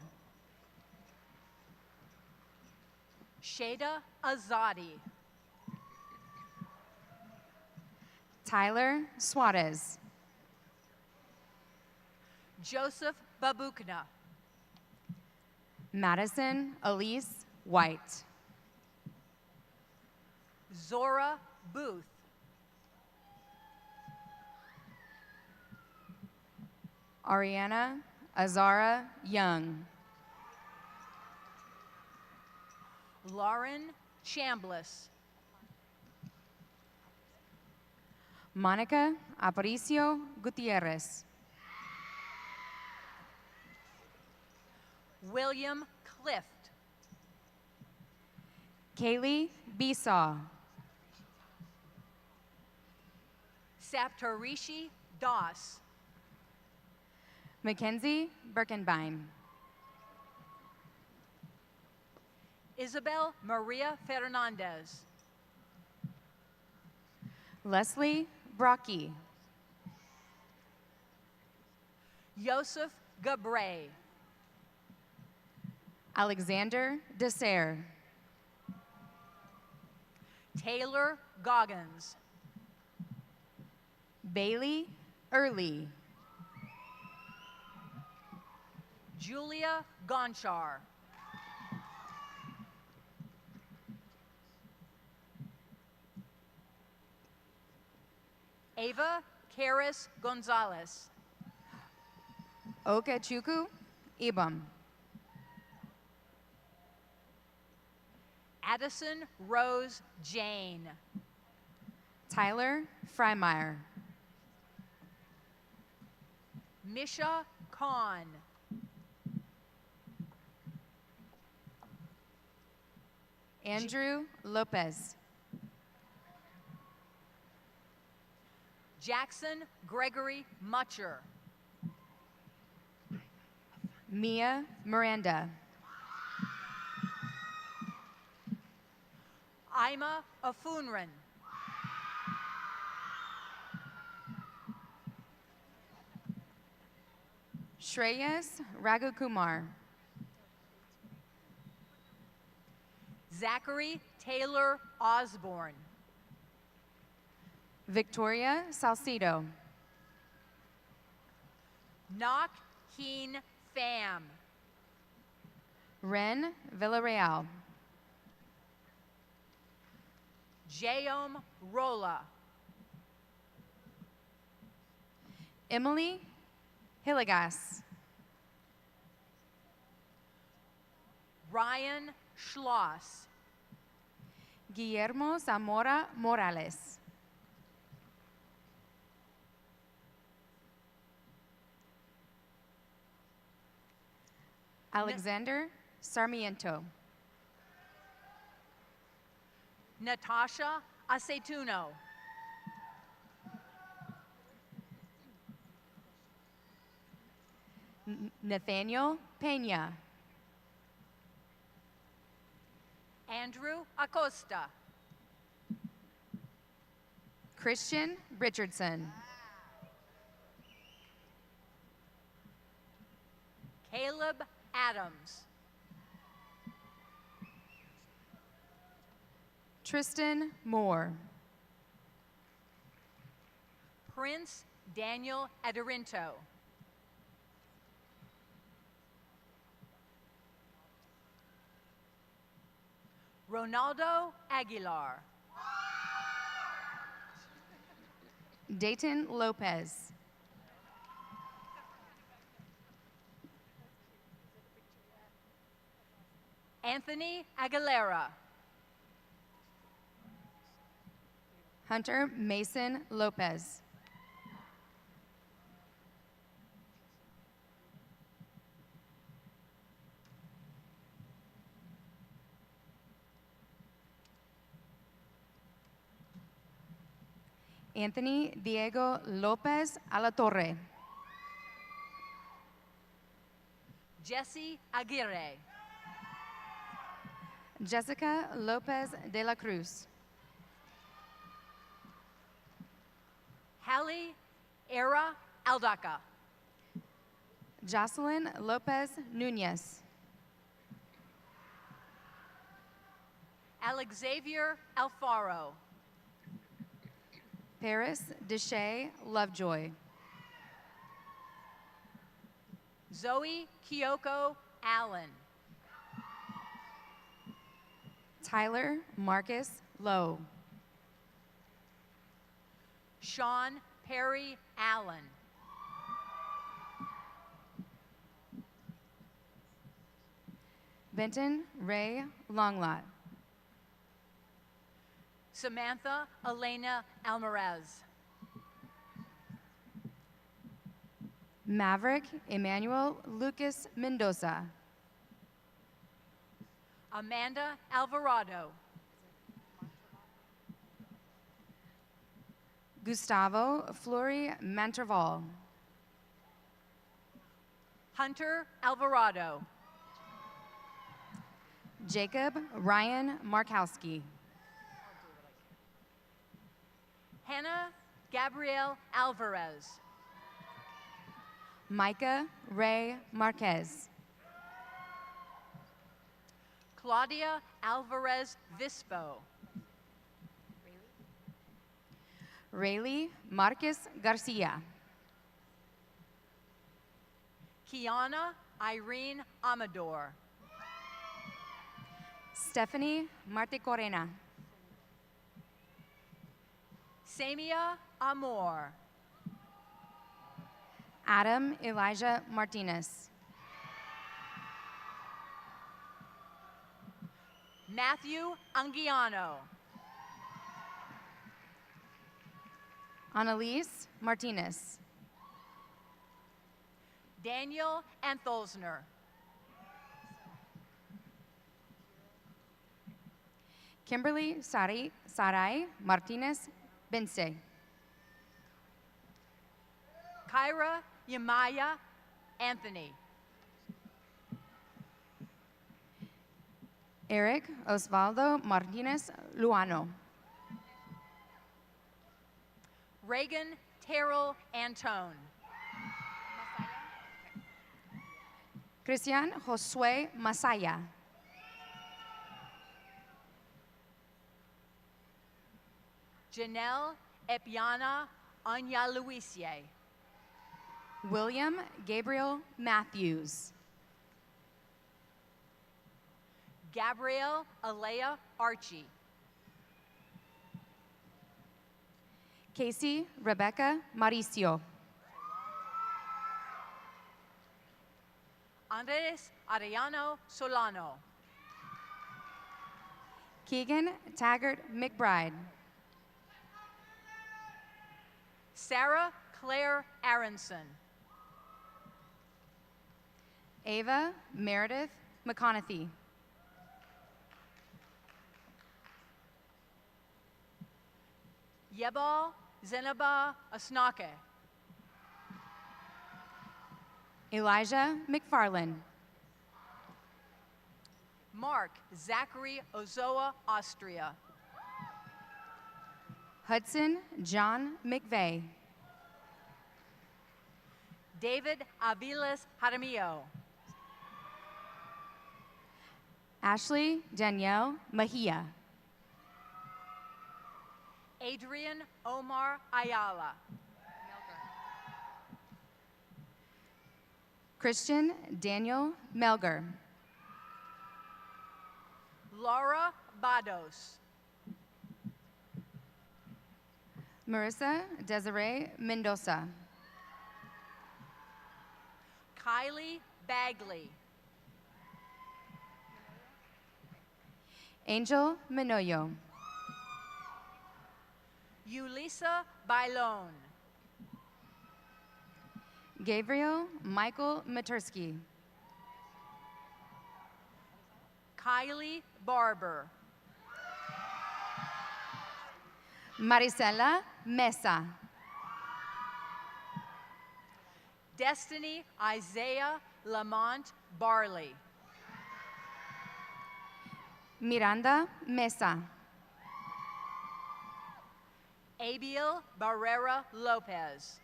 Speaker 7: Shada Azadi.
Speaker 6: Tyler Suarez.
Speaker 7: Joseph Babukna.
Speaker 6: Madison Elise White.
Speaker 7: Zora Booth.
Speaker 6: Ariana Azara Young.
Speaker 7: Lauren Chambliss.
Speaker 6: Monica Aparicio Gutierrez.
Speaker 7: William Clift.
Speaker 6: Kaylee Besaw.
Speaker 7: Saptarishi Das.
Speaker 6: Mackenzie Birkenbein.
Speaker 7: Isabel Maria Fernandez.
Speaker 6: Leslie Brocky.
Speaker 7: Yosef Gabre.
Speaker 6: Alexander Desser.
Speaker 7: Taylor Goggins.
Speaker 6: Bailey Early.
Speaker 7: Julia Gonchar. Ava Karis Gonzalez.
Speaker 6: Okechukwu Ibam.
Speaker 7: Addison Rose Jane.
Speaker 6: Tyler Freimeyer.
Speaker 7: Misha Khan.
Speaker 6: Andrew Lopez.
Speaker 7: Jackson Gregory Mutcher.
Speaker 6: Mia Miranda.
Speaker 7: Ima Afunran.
Speaker 6: Shreyas Raghukumar.
Speaker 7: Zachary Taylor Osborne.
Speaker 6: Victoria Salcido.
Speaker 7: Nok Heen Pham.
Speaker 6: Ren Villarreal.
Speaker 7: Jaom Rolla.
Speaker 6: Emily Hillegas.
Speaker 7: Ryan Schloss.
Speaker 6: Guillermo Zamora Morales. Alexander Sarmiento.
Speaker 7: Natasha Aceituno.
Speaker 6: Nathaniel Pena.
Speaker 7: Andrew Acosta.
Speaker 6: Christian Richardson.
Speaker 7: Caleb Adams.
Speaker 6: Tristan Moore.
Speaker 7: Prince Daniel Aderinto. Ronaldo Aguilar.
Speaker 6: Dayton Lopez.
Speaker 7: Anthony Aguilera.
Speaker 6: Hunter Mason Lopez. Anthony Diego Lopez Alatorre.
Speaker 7: Jesse Aguirre.
Speaker 6: Jessica Lopez de la Cruz.
Speaker 7: Hallie Era Aldaca.
Speaker 6: Jocelyn Lopez Nunez.
Speaker 7: Alexavier Alfaro.
Speaker 6: Paris Deshay Lovejoy.
Speaker 7: Zoe Kyoko Allen.
Speaker 6: Tyler Marcus Lowe.
Speaker 7: Sean Perry Allen.
Speaker 6: Benton Ray Longlot.
Speaker 7: Samantha Elena Almaraz.
Speaker 6: Maverick Emmanuel Lucas Mendoza.
Speaker 7: Amanda Alvarado.
Speaker 6: Gustavo Fleury Manterval.
Speaker 7: Hunter Alvarado.
Speaker 6: Jacob Ryan Markowski.
Speaker 7: Hannah Gabrielle Alvarez.
Speaker 6: Micah Ray Marquez.
Speaker 7: Claudia Alvarez Vispo.
Speaker 6: Rayleigh Marquez Garcia.
Speaker 7: Kiana Irene Amador.
Speaker 6: Stephanie Marte Corena.
Speaker 7: Samia Amor.
Speaker 6: Adam Elijah Martinez.
Speaker 7: Matthew Anguiano.
Speaker 6: Annalise Martinez.
Speaker 7: Daniel Antholzner.
Speaker 6: Kimberly Sarai Martinez Bense.
Speaker 7: Kyra Yamaya Anthony.
Speaker 6: Eric Osvaldo Martinez Luano.
Speaker 7: Reagan Terrell Antone.
Speaker 6: Christian Josue Masaya.
Speaker 7: Janelle Epiana Anyaluisier.
Speaker 6: William Gabriel Matthews.
Speaker 7: Gabrielle Alea Archie.
Speaker 6: Casey Rebecca Mauricio.
Speaker 7: Andres Arellano Solano.
Speaker 6: Keegan Taggart McBride.
Speaker 7: Sarah Claire Aronson.
Speaker 6: Ava Meredith McConaughey.
Speaker 7: Yebal Zenaba Asnake.
Speaker 6: Elijah McFarland.
Speaker 7: Mark Zachary Ozoa Austria.
Speaker 6: Hudson John McVeigh.
Speaker 7: David Aviles Jaramillo.
Speaker 6: Ashley Danielle Mejia.
Speaker 7: Adrian Omar Ayala.
Speaker 6: Christian Daniel Melger.
Speaker 7: Laura Bados.
Speaker 6: Marissa Desiree Mendoza.
Speaker 7: Kylie Bagley.
Speaker 6: Angel Menoyo.
Speaker 7: Yulisa Bailon.
Speaker 6: Gabriel Michael Matursky.
Speaker 7: Kylie Barber.
Speaker 6: Marisela Mesa.
Speaker 7: Destiny Isaiah Lamont Barley.
Speaker 6: Miranda Mesa.
Speaker 7: Abiel Barrera Lopez.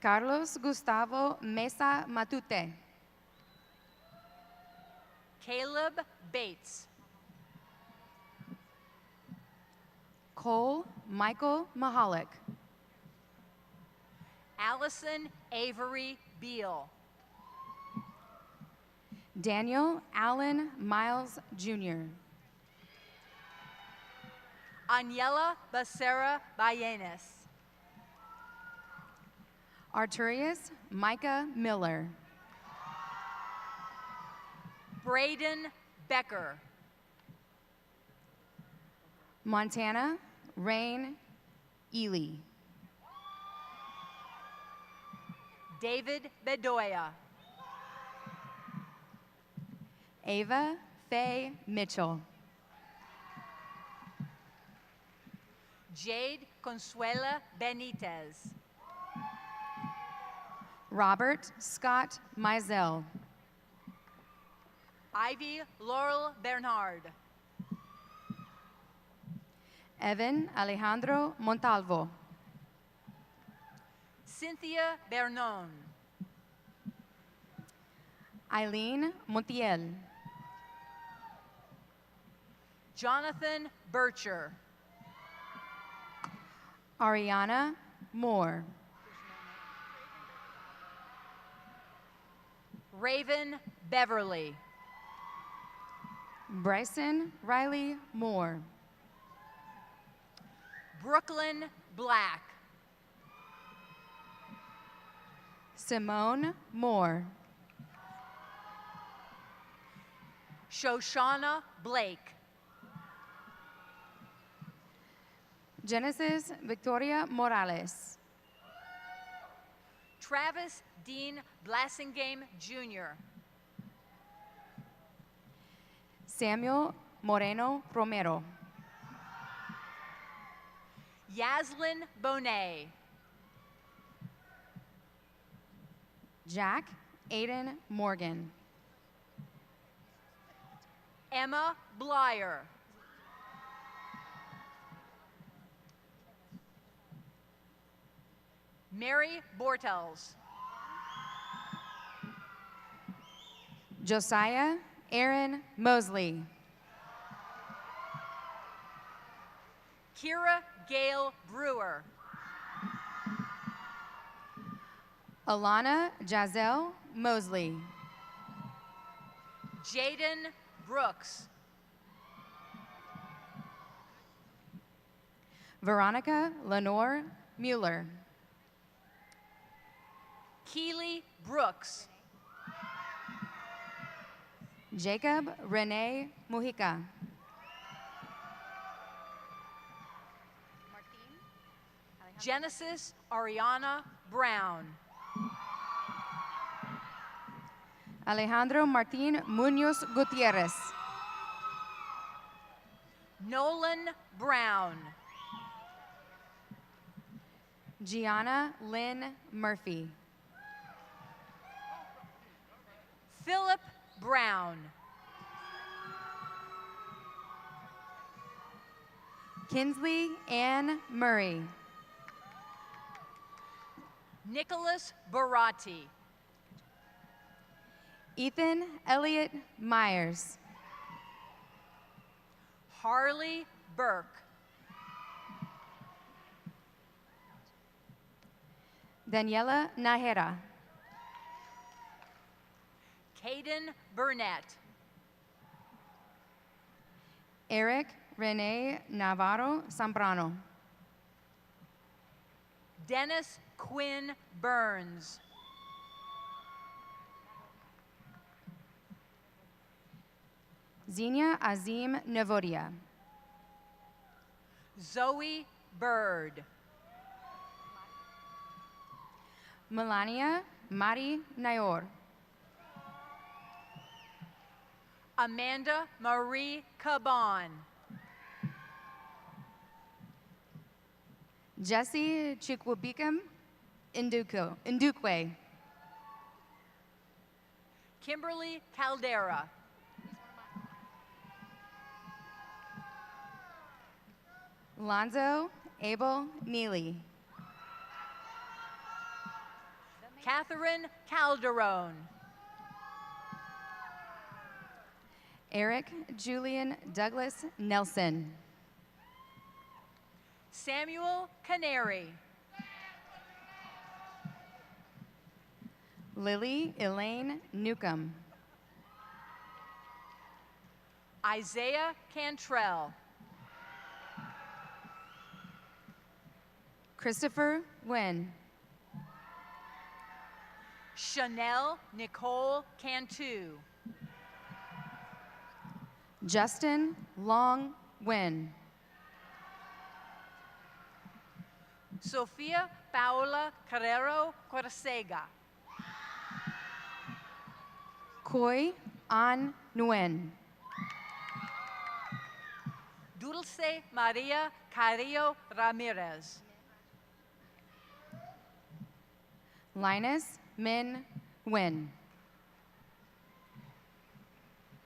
Speaker 6: Carlos Gustavo Mesa Matute.
Speaker 7: Caleb Bates.
Speaker 6: Cole Michael Mahalik.
Speaker 7: Allison Avery Beal.
Speaker 6: Daniel Allen Miles Jr.
Speaker 7: Aniela Becerra Bayenes.
Speaker 6: Arturius Micah Miller.
Speaker 7: Braden Becker.
Speaker 6: Montana Rain Ely.
Speaker 7: David Bedoya.
Speaker 6: Ava Faye Mitchell.
Speaker 7: Jade Consuela Benitez.
Speaker 6: Robert Scott Mizell.
Speaker 7: Ivy Laurel Bernard.
Speaker 6: Evan Alejandro Montalvo.
Speaker 7: Cynthia Bernon.
Speaker 6: Eileen Montiel.
Speaker 7: Jonathan Bircher.
Speaker 6: Ariana Moore.
Speaker 7: Raven Beverly.
Speaker 6: Bryson Riley Moore.
Speaker 7: Brooklyn Black.
Speaker 6: Simone Moore.
Speaker 7: Shoshana Blake.
Speaker 6: Genesis Victoria Morales.
Speaker 7: Travis Dean Blassingame Jr.
Speaker 6: Samuel Moreno Romero.
Speaker 7: Yaslin Bonet.
Speaker 6: Jack Aiden Morgan.
Speaker 7: Emma Blyer. Mary Bortels.
Speaker 6: Josiah Aaron Mosley.
Speaker 7: Kira Gale Brewer.
Speaker 6: Alana Jazelle Mosley.
Speaker 7: Jaden Brooks.
Speaker 6: Veronica Lenore Mueller.
Speaker 7: Keely Brooks.
Speaker 6: Jacob Rene Mujica.
Speaker 7: Genesis Ariana Brown.
Speaker 6: Alejandro Martin Munoz Gutierrez.
Speaker 7: Nolan Brown.
Speaker 6: Gianna Lynn Murphy.
Speaker 7: Philip Brown.
Speaker 6: Kinsley Ann Murray.
Speaker 7: Nicholas Barati.
Speaker 6: Ethan Elliott Myers.
Speaker 7: Harley Burke.
Speaker 6: Daniela Nahera.
Speaker 7: Caden Burnett.
Speaker 6: Eric Rene Navarro Zambrano.
Speaker 7: Dennis Quinn Burns.
Speaker 6: Zenia Azim Nevodia.
Speaker 7: Zoe Bird.
Speaker 6: Melania Mari Nayor.
Speaker 7: Amanda Marie Caban.
Speaker 6: Jesse Chikwabikam Indukwe.
Speaker 7: Kimberly Caldera.
Speaker 6: Lonzo Abel Neely.
Speaker 7: Catherine Calderon.
Speaker 6: Eric Julian Douglas Nelson.
Speaker 7: Samuel Canary.
Speaker 6: Lily Elaine Newcomb.
Speaker 7: Isaiah Cantrell.
Speaker 6: Christopher Nguyen.
Speaker 7: Chanel Nicole Cantu.
Speaker 6: Justin Long Nguyen.
Speaker 7: Sofia Paola Carrero Corcega.
Speaker 6: Koi An Nguyen.
Speaker 7: Dulce Maria Carrillo Ramirez.
Speaker 6: Linus Min Nguyen.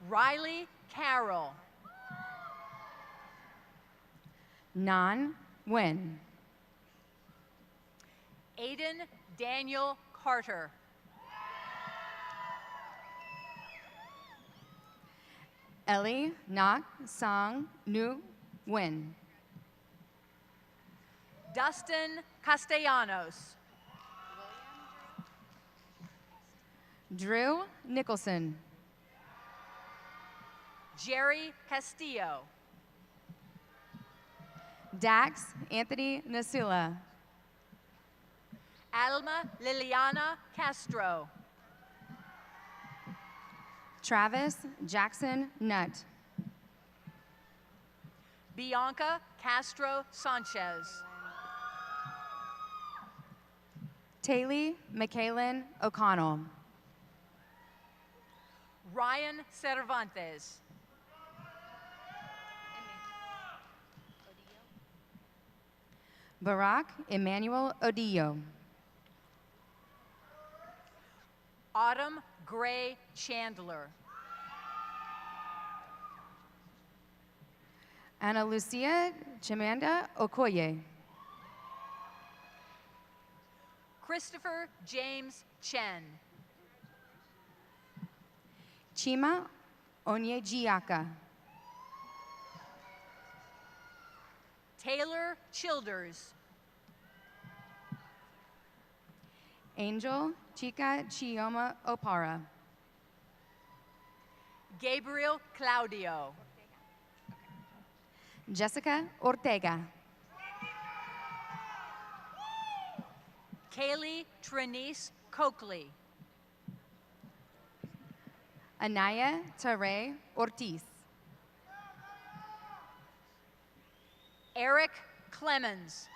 Speaker 7: Riley Carroll.
Speaker 6: Nan Nguyen.
Speaker 7: Aiden Daniel Carter.
Speaker 6: Ellie Nak Sang Nu Nguyen.
Speaker 7: Dustin Castellanos.
Speaker 6: Drew Nicholson.
Speaker 7: Jerry Castillo.
Speaker 6: Dax Anthony Nasula.
Speaker 7: Alma Liliana Castro.
Speaker 6: Travis Jackson Nutt.
Speaker 7: Bianca Castro Sanchez.
Speaker 6: Taylor McKaylin O'Connell.
Speaker 7: Ryan Cervantes.
Speaker 6: Barack Emmanuel Odillo.
Speaker 7: Autumn Gray Chandler.
Speaker 6: Ana Lucia Chimanda Okoye.
Speaker 7: Christopher James Chen.
Speaker 6: Chima Onyejiaka.
Speaker 7: Taylor Childers.
Speaker 6: Angel Chica Chioma Opara.
Speaker 7: Gabriel Claudio.
Speaker 6: Jessica Ortega.
Speaker 7: Kaylee Trinice Coakley.
Speaker 6: Anaya Tare Ortiz.
Speaker 7: Eric Clemens.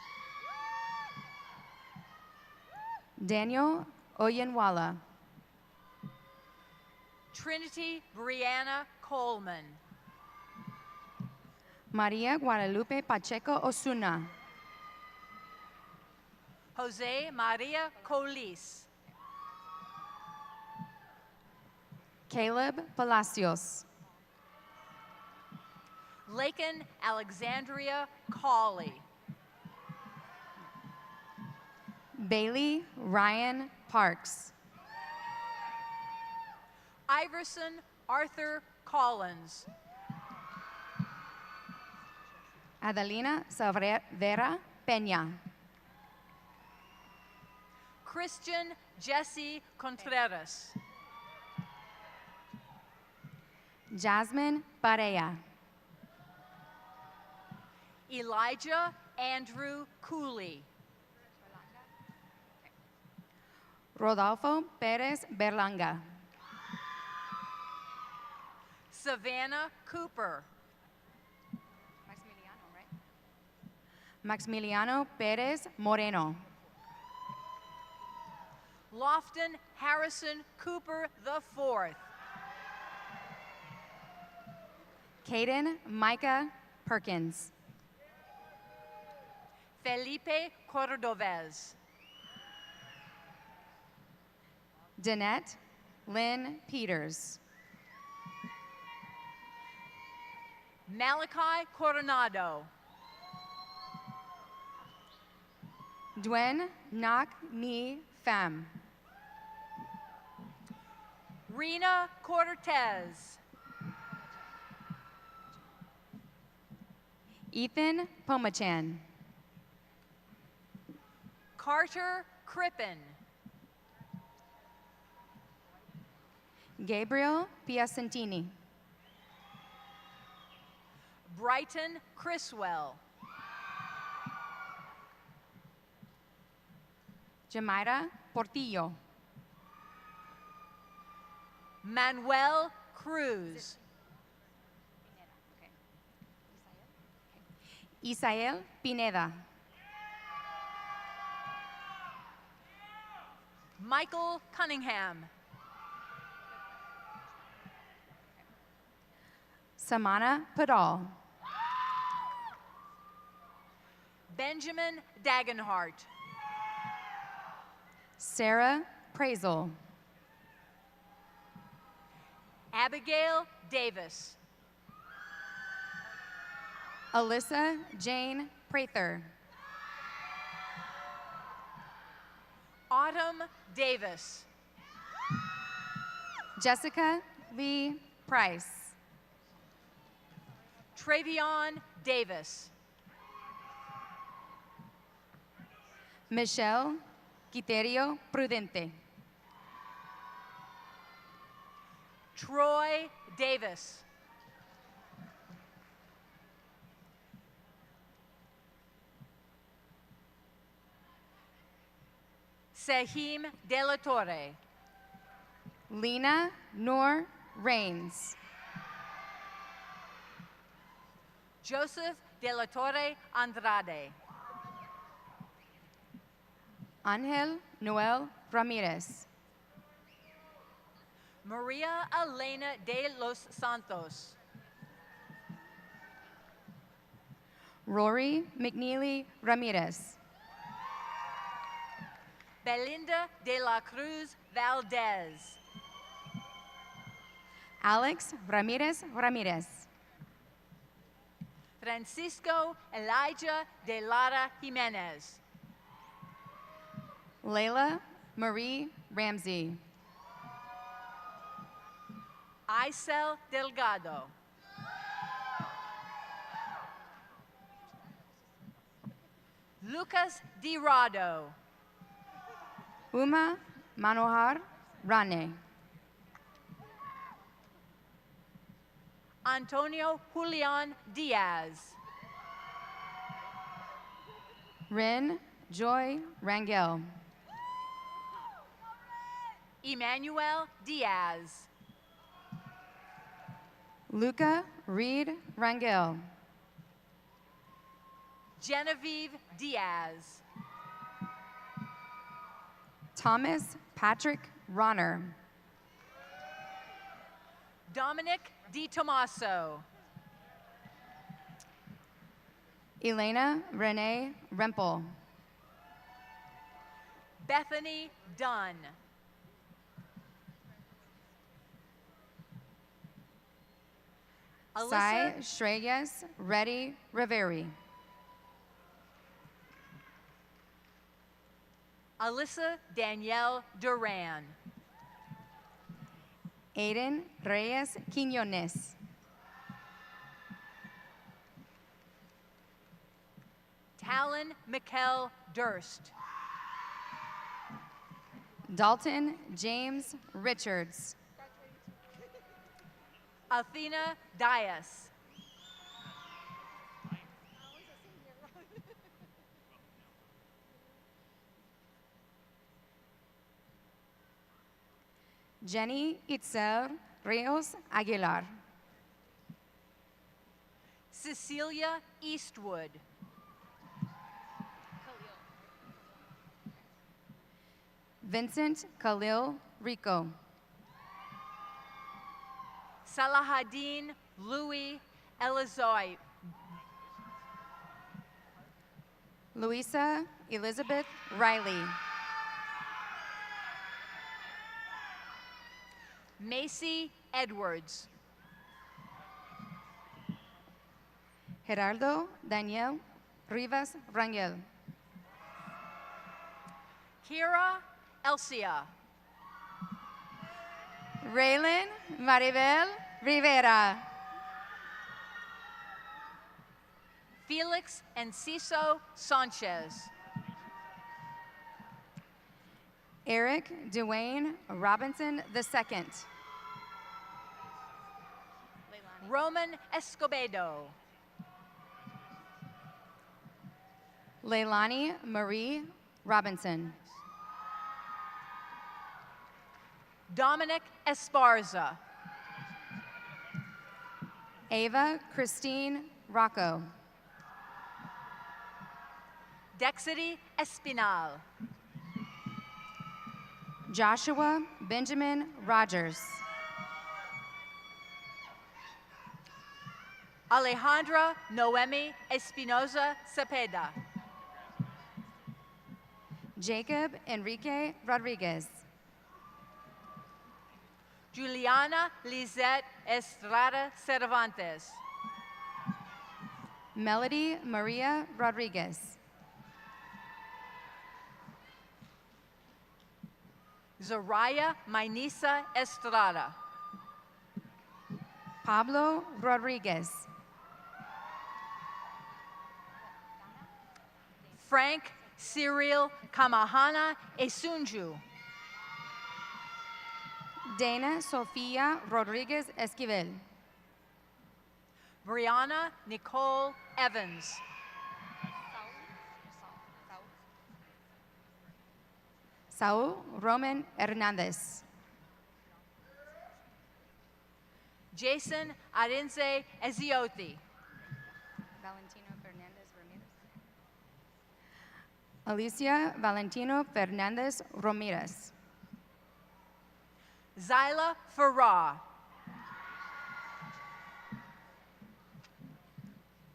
Speaker 6: Daniel Oyenwala.
Speaker 7: Trinity Brianna Coleman.
Speaker 6: Maria Guadalupe Pacheco Osuna.
Speaker 7: Jose Maria Colis.
Speaker 6: Caleb Palacios.
Speaker 7: Lakin Alexandria Cawley.
Speaker 6: Bailey Ryan Parks.
Speaker 7: Iverson Arthur Collins.
Speaker 6: Adelina Savera Peña.
Speaker 7: Christian Jesse Contreras.
Speaker 6: Jasmine Barea.
Speaker 7: Elijah Andrew Cooley.
Speaker 6: Rodolfo Perez Berlanga.
Speaker 7: Savannah Cooper.
Speaker 6: Maximiliano, right? Maximiliano Perez Moreno.
Speaker 7: Lofton Harrison Cooper IV.
Speaker 6: Caden Micah Perkins.
Speaker 7: Felipe Cordovez.
Speaker 6: Danette Lynn Peters.
Speaker 7: Malachi Coronado.
Speaker 6: Dwen Nak Ni Pham.
Speaker 7: Rena Cortez.
Speaker 6: Ethan Pomachan.
Speaker 7: Carter Crippen.
Speaker 6: Gabriel Piacentini.
Speaker 7: Brighton Criswell.
Speaker 6: Jamaira Portillo.
Speaker 7: Manuel Cruz.
Speaker 6: Isael Pineda.
Speaker 7: Michael Cunningham.
Speaker 6: Samana Padal.
Speaker 7: Benjamin Dagenhart.
Speaker 6: Sarah Prazel.
Speaker 7: Abigail Davis.
Speaker 6: Alyssa Jane Prather.
Speaker 7: Autumn Davis.
Speaker 6: Jessica Lee Price.
Speaker 7: Travion Davis.
Speaker 6: Michelle Quiterio Prudente.
Speaker 7: Troy Davis. Sahim De La Torre.
Speaker 6: Lena Noor Rains.
Speaker 7: Joseph De La Torre Andrade.
Speaker 6: Angel Noel Ramirez.
Speaker 7: Maria Elena de los Santos.
Speaker 6: Rory McNeely Ramirez.
Speaker 7: Belinda de la Cruz Valdez.
Speaker 6: Alex Ramirez Ramirez.
Speaker 7: Francisco Elijah de Lara Jimenez.
Speaker 6: Layla Marie Ramsey.
Speaker 7: Isel Delgado. Lucas Dirado.
Speaker 6: Uma Manohar Rane.
Speaker 7: Antonio Julian Diaz.
Speaker 6: Rin Joy Rangel.
Speaker 7: Emmanuel Diaz.
Speaker 6: Luca Reed Rangel.
Speaker 7: Genevieve Diaz.
Speaker 6: Thomas Patrick Ronner.
Speaker 7: Dominic Di Tomaso.
Speaker 6: Elena Renee Rempel.
Speaker 7: Bethany Dunn.
Speaker 6: Sai Shreyas Reddy Riveri.
Speaker 7: Alyssa Danielle Duran.
Speaker 6: Aiden Reyes Quiñones.
Speaker 7: Talon Mikkel Durst.
Speaker 6: Dalton James Richards.
Speaker 7: Athena Dias.
Speaker 6: Jenny Itzel Rios Aguilar.
Speaker 7: Cecilia Eastwood.
Speaker 6: Vincent Khalil Rico.
Speaker 7: Salahadin Louis Elizoy.
Speaker 6: Luisa Elizabeth Riley.
Speaker 7: Macy Edwards.
Speaker 6: Gerardo Daniel Rivas Rangel.
Speaker 7: Kira Elsia.
Speaker 6: Raylan Maribel Rivera.
Speaker 7: Felix Enciso Sanchez.
Speaker 6: Eric Dwayne Robinson II.
Speaker 7: Roman Escobedo.
Speaker 6: Leilani Marie Robinson.
Speaker 7: Dominic Esparza.
Speaker 6: Ava Christine Rocco.
Speaker 7: Dexity Espinal.
Speaker 6: Joshua Benjamin Rogers.
Speaker 7: Alejandra Noemi Espinoza Cepeda.
Speaker 6: Jacob Enrique Rodriguez.
Speaker 7: Juliana Lizette Estrada Cervantes.
Speaker 6: Melody Maria Rodriguez.
Speaker 7: Zaraya Mainisa Estrada.
Speaker 6: Pablo Rodriguez.
Speaker 7: Frank Cyril Kamahana Esunju.
Speaker 6: Dana Sofia Rodriguez Esquivel.
Speaker 7: Brianna Nicole Evans.
Speaker 6: Saul Roman Hernandez.
Speaker 7: Jason Arinze Eziotti.
Speaker 6: Valentino Fernandez Ramirez. Alicia Valentino Fernandez Ramirez.
Speaker 7: Zyla Farah.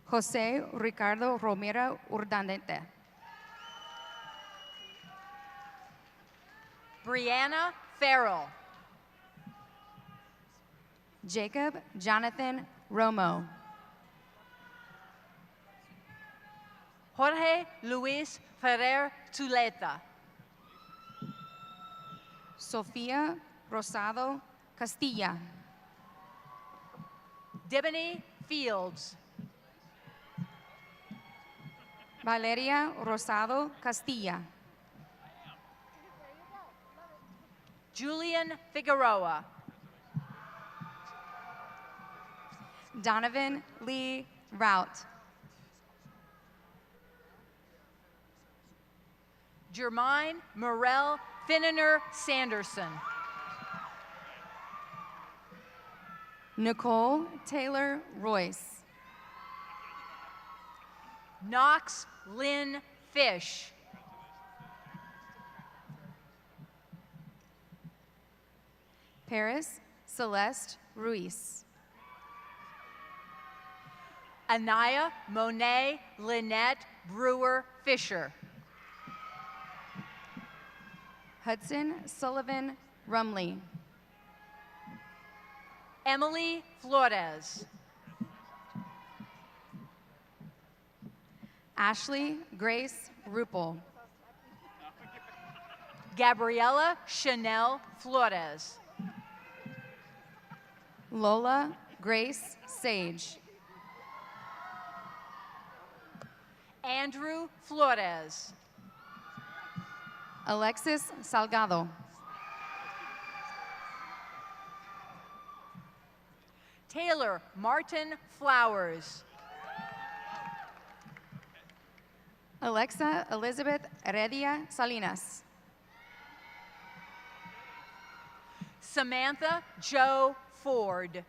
Speaker 6: Jose Ricardo Romero Urdandete.
Speaker 7: Brianna Farrell.
Speaker 6: Jacob Jonathan Romo.
Speaker 7: Jorge Luis Ferrer Tuleta.
Speaker 6: Sofia Rosado Castilla.
Speaker 7: Debony Fields.
Speaker 6: Valeria Rosado Castilla.
Speaker 7: Julian Figueroa.
Speaker 6: Donovan Lee Rout.
Speaker 7: Jermaine Morel Finnener Sanderson.
Speaker 6: Nicole Taylor Royce.
Speaker 7: Knox Lynn Fish.
Speaker 6: Paris Celeste Ruiz.
Speaker 7: Anaya Monet Lynette Brewer Fisher.
Speaker 6: Hudson Sullivan Rumley.
Speaker 7: Emily Flores.
Speaker 6: Ashley Grace Rupel.
Speaker 7: Gabriela Chanel Flores.
Speaker 6: Lola Grace Sage.
Speaker 7: Andrew Flores.
Speaker 6: Alexis Salgado.
Speaker 7: Taylor Martin Flowers.
Speaker 6: Alexa Elizabeth Heredia Salinas.
Speaker 7: Samantha Joe Ford.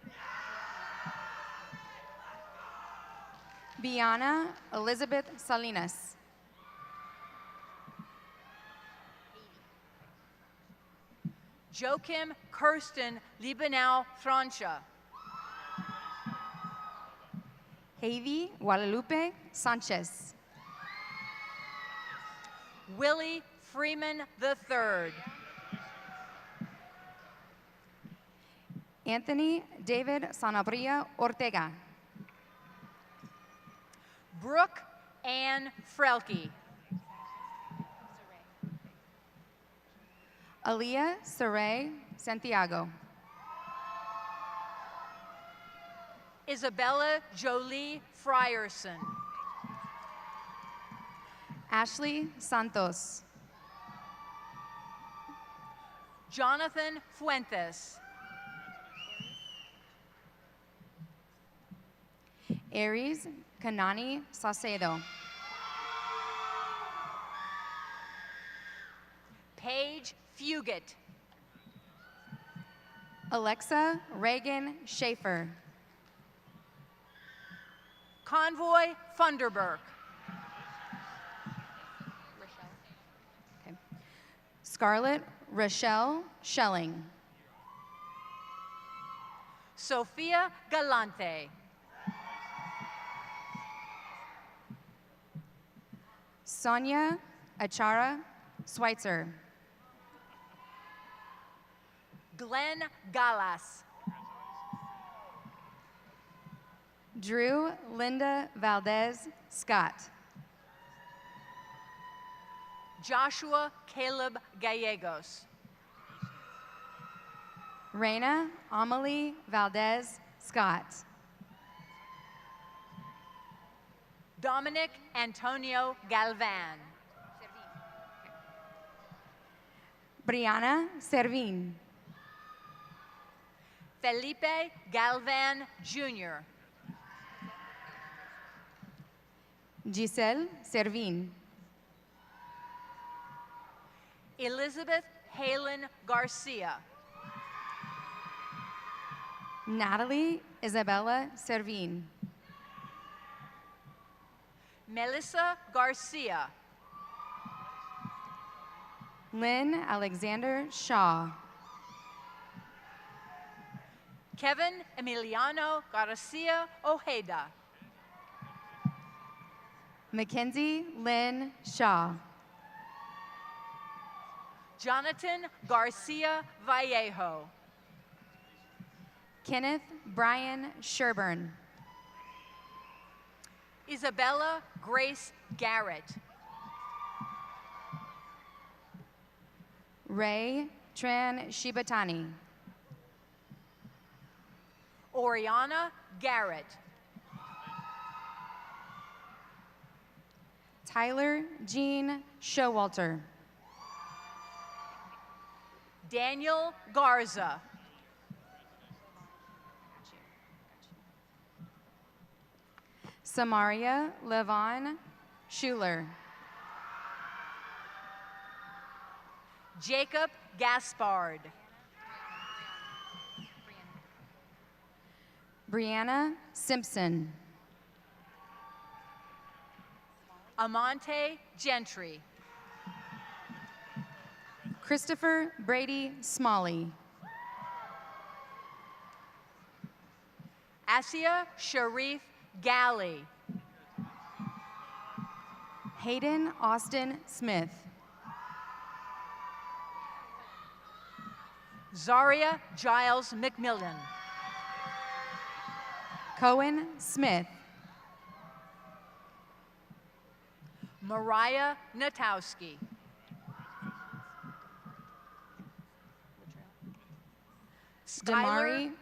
Speaker 6: Biana Elizabeth Salinas.
Speaker 7: Joachim Kirsten Liebenau Francia.
Speaker 6: Javy Guadalupe Sanchez.
Speaker 7: Willie Freeman III.
Speaker 6: Anthony David Sanabria Ortega.
Speaker 7: Brooke Ann Frelke.
Speaker 6: Aaliyah Saray Santiago.
Speaker 7: Isabella Jolie Frierson.
Speaker 6: Ashley Santos.
Speaker 7: Jonathan Fuentes.
Speaker 6: Aries Kanani Saucedo.
Speaker 7: Paige Fugit.
Speaker 6: Alexa Reagan Schaefer.
Speaker 7: Convoy Funderburk.
Speaker 6: Okay. Scarlett Rochelle Schelling.
Speaker 7: Sofia Galante.
Speaker 6: Sonia Achara Schweitzer.
Speaker 7: Glenn Gallas.
Speaker 6: Drew Linda Valdez Scott.
Speaker 7: Joshua Caleb Gallegos.
Speaker 6: Reina Amelie Valdez Scott.
Speaker 7: Dominic Antonio Galvan.
Speaker 6: Brianna Servin.
Speaker 7: Felipe Galvan Jr.
Speaker 6: Giselle Servin.
Speaker 7: Elizabeth Halen Garcia.
Speaker 6: Natalie Isabella Servin.
Speaker 7: Melissa Garcia.
Speaker 6: Lynn Alexander Shaw.
Speaker 7: Kevin Emiliano Garcia Ojeda.
Speaker 6: Mackenzie Lynn Shaw.
Speaker 7: Jonathan Garcia Vallejo.
Speaker 6: Kenneth Brian Sherburne.
Speaker 7: Isabella Grace Garrett.
Speaker 6: Ray Tran Shibatani.
Speaker 7: Oriana Garrett.
Speaker 6: Tyler Jean Showalter.
Speaker 7: Daniel Garza.
Speaker 6: Samaria Levon Schuler.
Speaker 7: Jacob Gaspard.
Speaker 6: Brianna Simpson.
Speaker 7: Amante Gentry.
Speaker 6: Christopher Brady Smalley.
Speaker 7: Asia Sharif Galley.
Speaker 6: Hayden Austin Smith.
Speaker 7: Zaria Giles McMillan.
Speaker 6: Cohen Smith.
Speaker 7: Mariah Natowski.
Speaker 6: Damari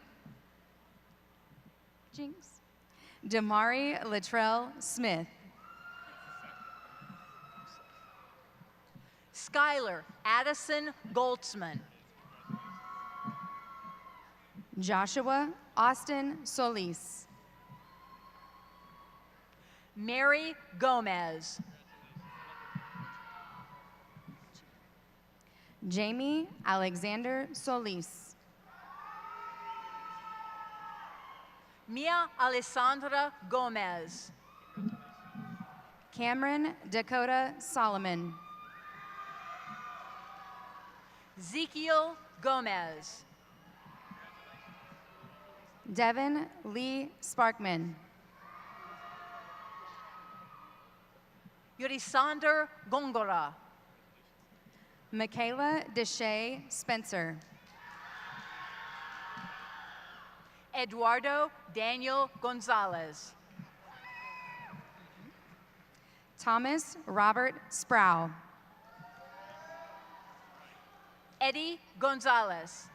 Speaker 6: Jinx. Damari Latrell Smith.
Speaker 7: Skylar Addison Goldsman.
Speaker 6: Joshua Austin Solis.
Speaker 7: Mary Gomez.
Speaker 6: Jamie Alexander Solis.
Speaker 7: Mia Alessandra Gomez.
Speaker 6: Cameron Dakota Solomon.
Speaker 7: Ezekiel Gomez.
Speaker 6: Devin Lee Sparkman.
Speaker 7: Yurisander Gongora.
Speaker 6: Michaela Deshay Spencer.
Speaker 7: Eduardo Daniel Gonzalez.
Speaker 6: Thomas Robert Sproul.
Speaker 7: Eddie Gonzalez.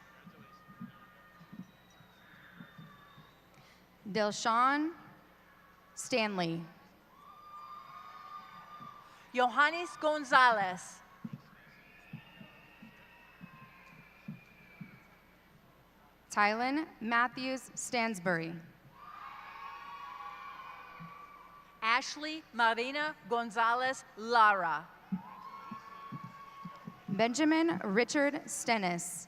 Speaker 6: Dilshawn Stanley.
Speaker 7: Johannes Gonzalez.
Speaker 6: Tylen Matthews Stansbury.
Speaker 7: Ashley Marina Gonzalez Lara.
Speaker 6: Benjamin Richard Stennis.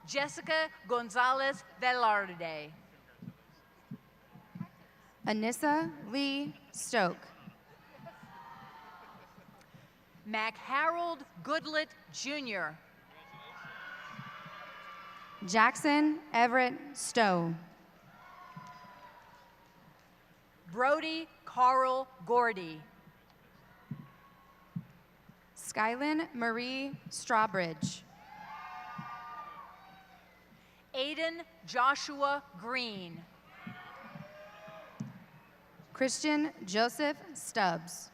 Speaker 7: Jessica Gonzalez Velarde.
Speaker 6: Anissa Lee Stoke.
Speaker 7: Mac Harold Goodlet Jr.
Speaker 6: Jackson Everett Stowe.
Speaker 7: Brody Carl Gordy.
Speaker 6: Skylin Marie Strawbridge.
Speaker 7: Aiden Joshua Green.
Speaker 6: Christian Joseph Stubbs.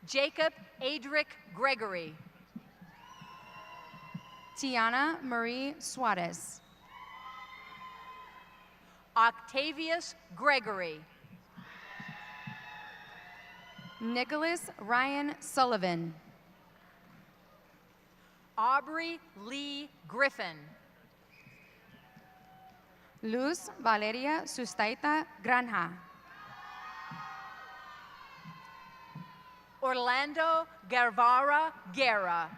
Speaker 7: Jacob Adric Gregory.
Speaker 6: Tiana Marie Suarez.
Speaker 7: Octavius Gregory.
Speaker 6: Nicholas Ryan Sullivan.
Speaker 7: Aubrey Lee Griffin.
Speaker 6: Luz Valeria Sustaita Granja.
Speaker 7: Orlando Guevara Guerra.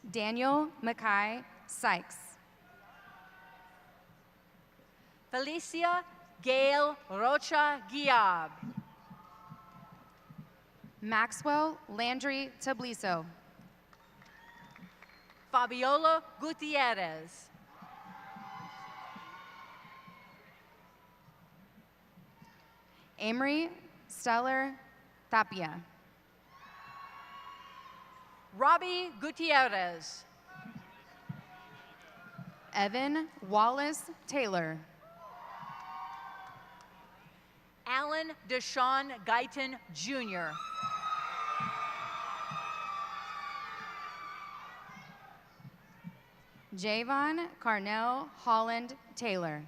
Speaker 6: Daniel Mackay Sykes.
Speaker 7: Felicia Gail Rocha Giab.
Speaker 6: Maxwell Landry Tabliso.
Speaker 7: Fabiola Gutierrez.
Speaker 6: Amory Stellar Tapia.
Speaker 7: Robbie Gutierrez.
Speaker 6: Evan Wallace Taylor.
Speaker 7: Alan Deshaun Guyton Jr.
Speaker 6: Javon Carnell Holland Taylor.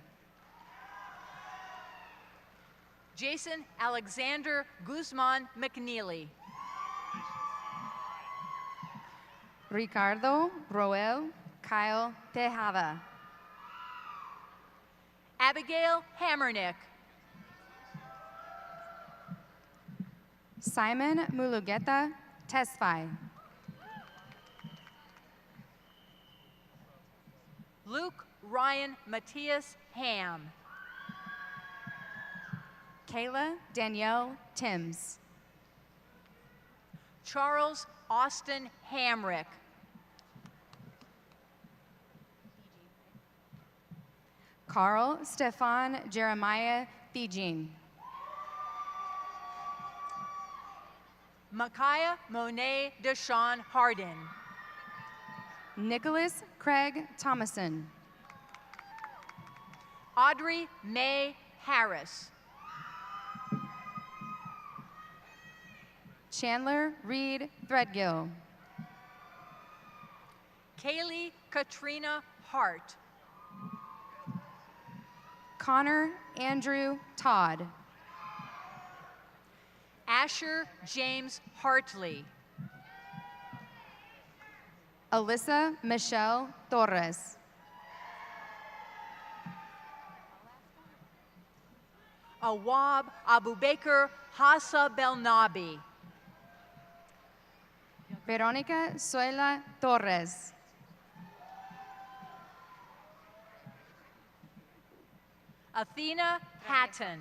Speaker 7: Jason Alexander Guzman McNeely.
Speaker 6: Ricardo Roel Kyle Tejada.
Speaker 7: Abigail Hammernick.
Speaker 6: Simon Mulugeta Tesfai.
Speaker 7: Luke Ryan Matthias Ham.
Speaker 6: Kayla Danielle Timms.
Speaker 7: Charles Austin Hamrick.
Speaker 6: Carl Stefan Jeremiah Thiejean.
Speaker 7: Micaiah Monet Deshawn Hardin.
Speaker 6: Nicholas Craig Thomason.
Speaker 7: Audrey May Harris.
Speaker 6: Chandler Reed Threadgill.
Speaker 7: Kaylee Katrina Hart.
Speaker 6: Connor Andrew Todd.
Speaker 7: Asher James Hartley.
Speaker 6: Alyssa Michelle Torres.
Speaker 7: Awab Abubaker Hassa Belnabi.
Speaker 6: Veronica Suela Torres.
Speaker 7: Athena Hatton.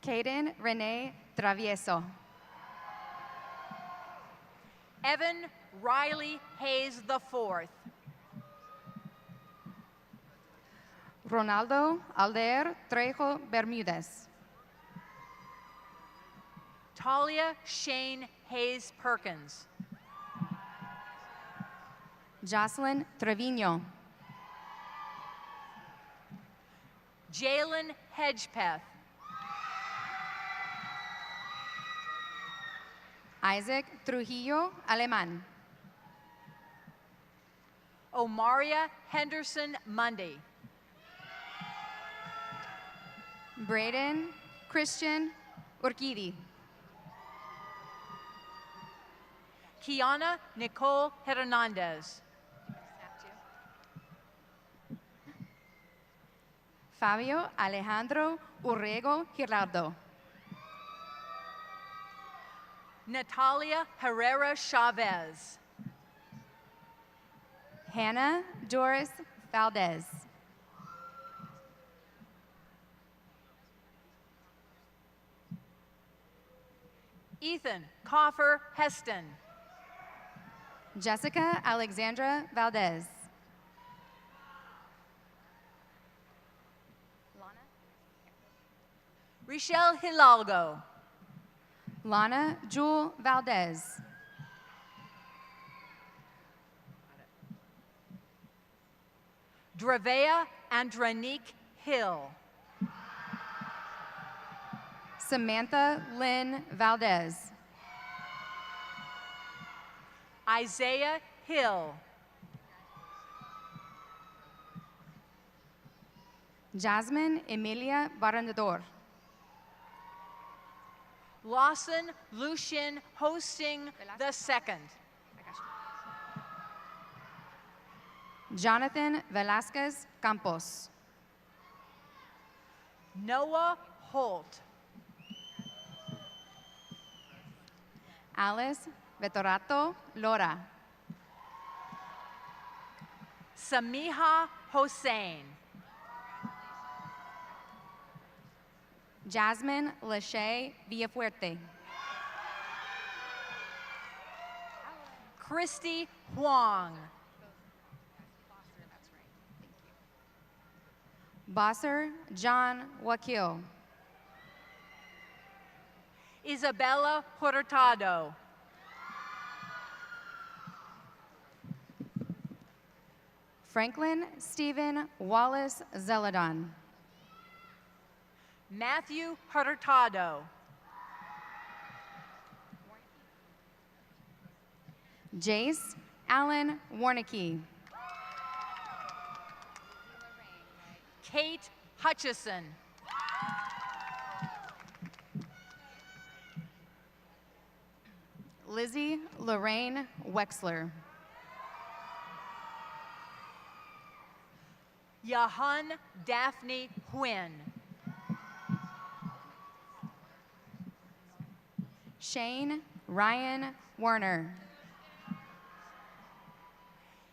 Speaker 6: Caden Renee Travieso.
Speaker 7: Evan Riley Hayes IV.
Speaker 6: Ronaldo Alder Trejo Bermudez.
Speaker 7: Talia Shane Hayes Perkins.
Speaker 6: Jocelyn Trevino.
Speaker 7: Jalen Hedgepeth.
Speaker 6: Isaac Trujillo Aleman.
Speaker 7: Omaria Henderson Mundy.
Speaker 6: Braden Christian Urquidi.
Speaker 7: Kiana Nicole Hernandez.
Speaker 6: Fabio Alejandro Urrego Girardo.
Speaker 7: Natalia Herrera Chavez.
Speaker 6: Hannah Doris Valdez.
Speaker 7: Ethan Coffer Heston.
Speaker 6: Jessica Alexandra Valdez.
Speaker 7: Richelle Hidalgo.
Speaker 6: Lana Jewel Valdez.
Speaker 7: Dravea Andranique Hill.
Speaker 6: Samantha Lynn Valdez.
Speaker 7: Isaiah Hill.
Speaker 6: Jasmine Emilia Barandador.
Speaker 7: Lawson Lucian Hosting II.
Speaker 6: Jonathan Velasquez Campos.
Speaker 7: Noah Holt.
Speaker 6: Alice Vetorato Lora.
Speaker 7: Samiha Hossein.
Speaker 6: Jasmine Lachey Villafuerte.
Speaker 7: Christy Huang.
Speaker 6: Bosser John Wakil.
Speaker 7: Isabella Hurtado.
Speaker 6: Franklin Stephen Wallace Zeladon.
Speaker 7: Matthew Hurtado.
Speaker 6: Jace Allen Warnicki.
Speaker 7: Kate Hutchison.
Speaker 6: Lizzie Lorraine Wexler.
Speaker 7: Yahan Daphne Huynh.
Speaker 6: Shane Ryan Werner.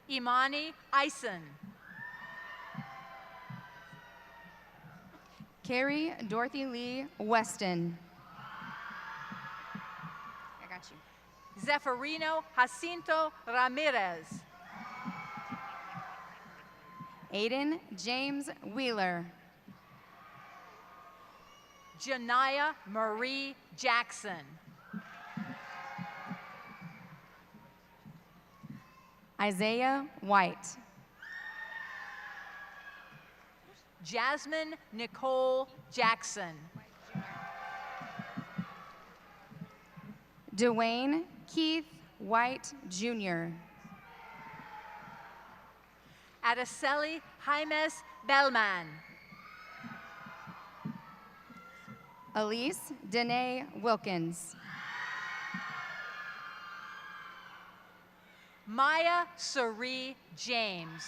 Speaker 7: Imani Eisen.
Speaker 6: Carrie Dorothy Lee Weston. I got you.
Speaker 7: Zeferino Jacinto Ramirez.
Speaker 6: Aiden James Wheeler.
Speaker 7: Janaya Marie Jackson.
Speaker 6: Isaiah White.
Speaker 7: Jasmine Nicole Jackson.
Speaker 6: Dwayne Keith White Jr.
Speaker 7: Araceli Jaimes Bellman.
Speaker 6: Elise Danae Wilkins.
Speaker 7: Maya Sari James.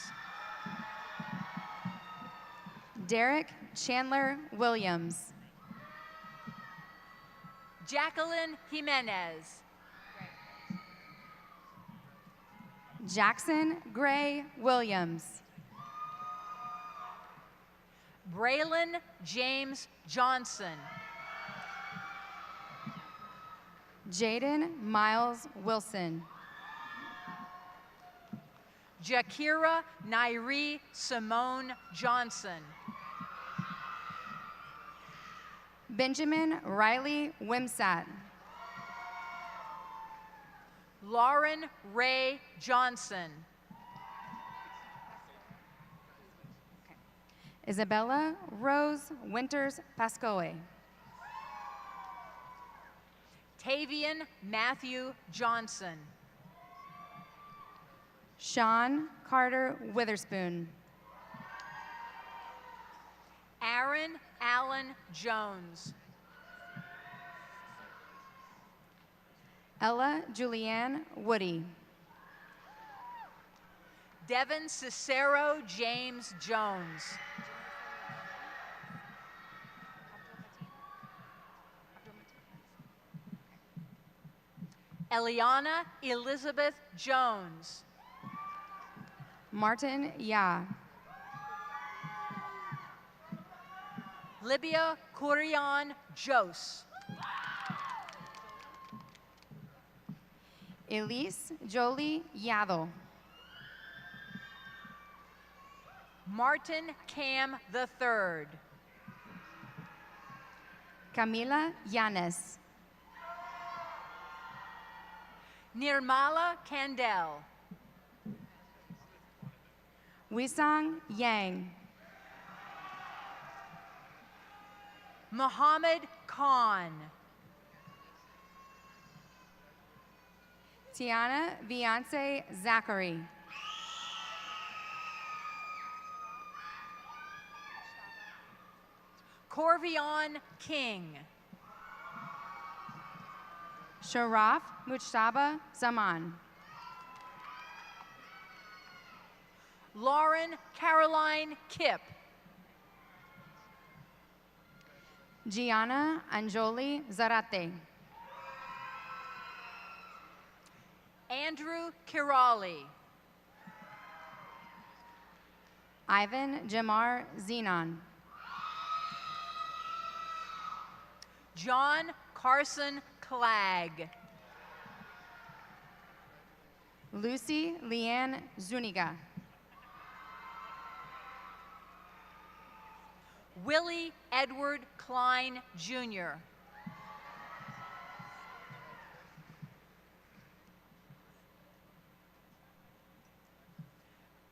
Speaker 6: Derek Chandler Williams.
Speaker 7: Jacqueline Jimenez.
Speaker 6: Jackson Gray Williams.
Speaker 7: Braylon James Johnson.
Speaker 6: Jaden Miles Wilson.
Speaker 7: Jakira Nairi Simone Johnson.
Speaker 6: Benjamin Riley Wimsat.
Speaker 7: Lauren Ray Johnson.
Speaker 6: Isabella Rose Winters Pascoe.
Speaker 7: Tavian Matthew Johnson.
Speaker 6: Sean Carter Witherspoon.
Speaker 7: Aaron Allen Jones.
Speaker 6: Ella Julianne Woody.
Speaker 7: Devin Cicero James Jones. Eliana Elizabeth Jones.
Speaker 6: Martin Ya.
Speaker 7: Libya Kurian Jose.
Speaker 6: Elise Jolie Yado.
Speaker 7: Martin Cam III.
Speaker 6: Camila Yanes.
Speaker 7: Nirmala Kandel.
Speaker 6: Wisang Yang.
Speaker 7: Muhammad Khan.
Speaker 6: Tiana Beyonce Zachary.
Speaker 7: Corvion King.
Speaker 6: Sharaf Mujtaba Zaman.
Speaker 7: Lauren Caroline Kipp.
Speaker 6: Gianna Anjoli Zarate.
Speaker 7: Andrew Kirali.
Speaker 6: Ivan Jamar Zenon.
Speaker 7: John Carson Clegg.
Speaker 6: Lucy Leanne Zuniga.
Speaker 7: Willie Edward Klein Jr.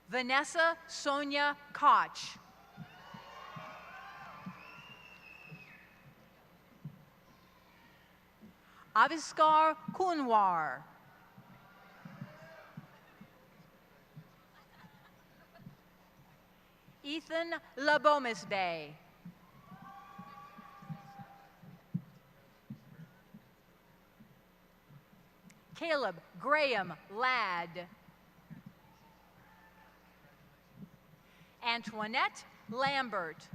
Speaker 7: Vanessa Sonia Koch. Aviskar Kunwar. Ethan Labomisbe. Caleb Graham Ladd. Antoinette Lambert.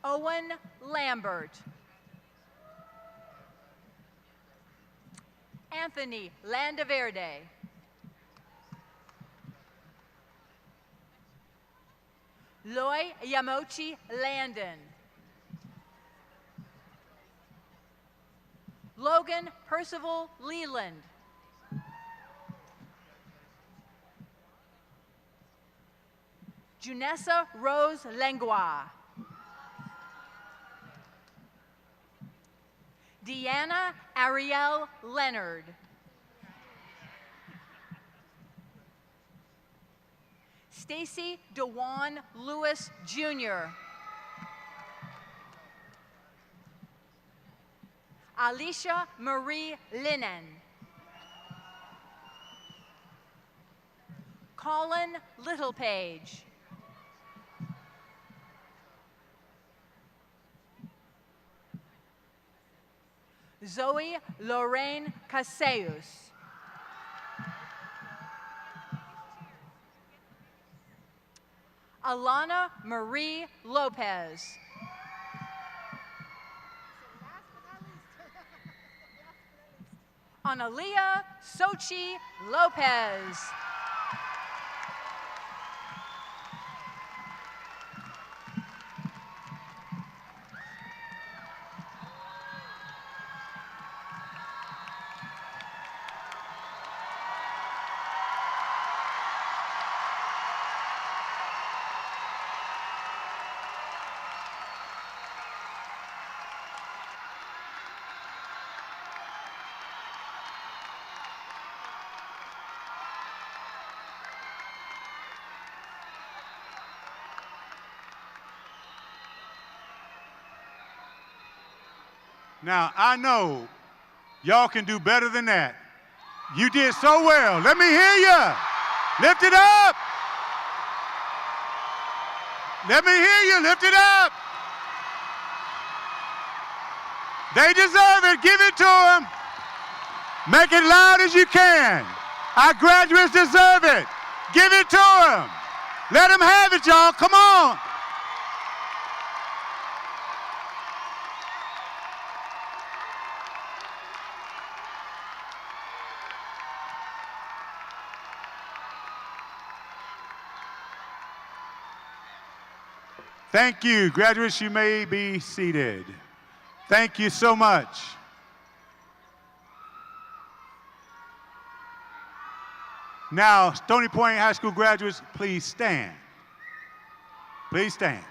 Speaker 7: Owen Lambert. Anthony Landaverde. Loy Yamochi Landon. Logan Percival Leland. Junessa Rose Langlois. Deanna Ariel Leonard. Stacy DeJuan Lewis Jr. Alicia Marie Linnen. Colin Littlepage. Zoe Lorraine Caseus. Alana Marie Lopez. Analia Sochi Lopez.
Speaker 1: Now, I know y'all can do better than that. You did so well. Let me hear you. Lift it up. Let me hear you. Lift it up. They deserve it. Give it to them. Make it loud as you can. Our graduates deserve it. Give it to them. Let them have it, y'all. Come on. Thank you. Graduates, you may be seated. Thank you so much. Now, Stony Point High School graduates, please stand. Please stand.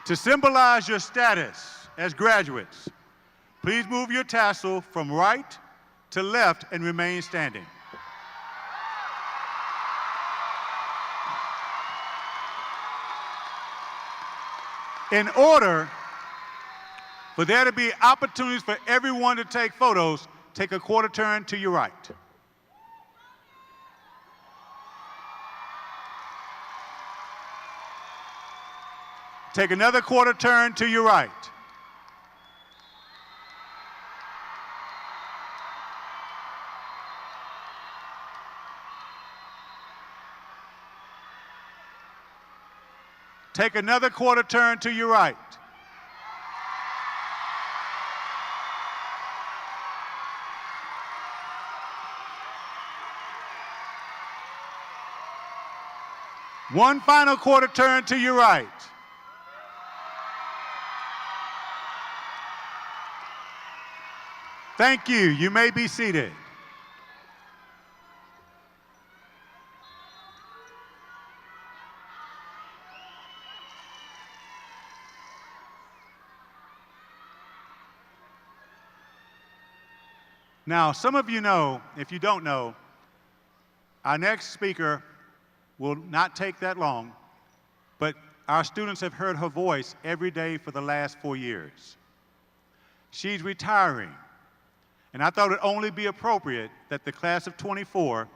Speaker 1: To symbolize your status as graduates, please move your tassel from right to left and remain standing. In order for there to be opportunities for everyone to take photos, take a quarter turn to your right. Take another quarter turn to your right. Take another quarter turn to your right. One final quarter turn to your right. Thank you. You may be seated. Now, some of you know, if you don't know, our next speaker will not take that long, but our students have heard her voice every day for the last 4 years. She's retiring, and I thought it only be appropriate that the class of 24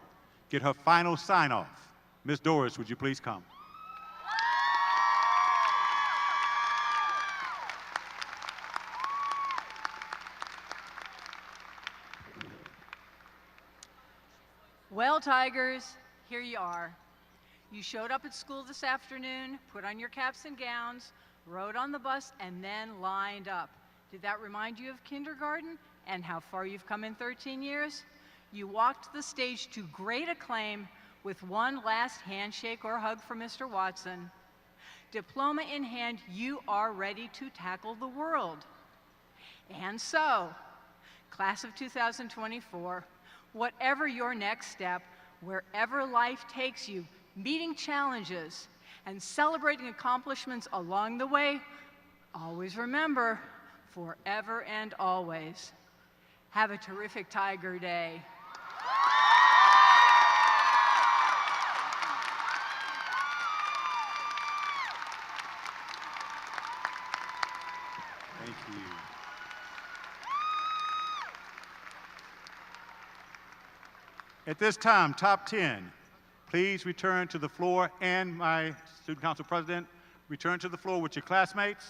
Speaker 1: get her final sign-off. Ms. Doris, would you please come?
Speaker 7: Well, Tigers, here you are. You showed up at school this afternoon, put on your caps and gowns, rode on the bus, and then lined up. Did that remind you of kindergarten and how far you've come in 13 years? You walked the stage to great acclaim with one last handshake or hug from Mr. Watson. Diploma in hand, you are ready to tackle the world. And so, class of 2024, whatever your next step, wherever life takes you, meeting challenges and celebrating accomplishments along the way, always remember, forever and always, have a terrific Tiger Day.
Speaker 1: Thank you. At this time, top 10, please return to the floor, and my student council president, return to the floor with your classmates.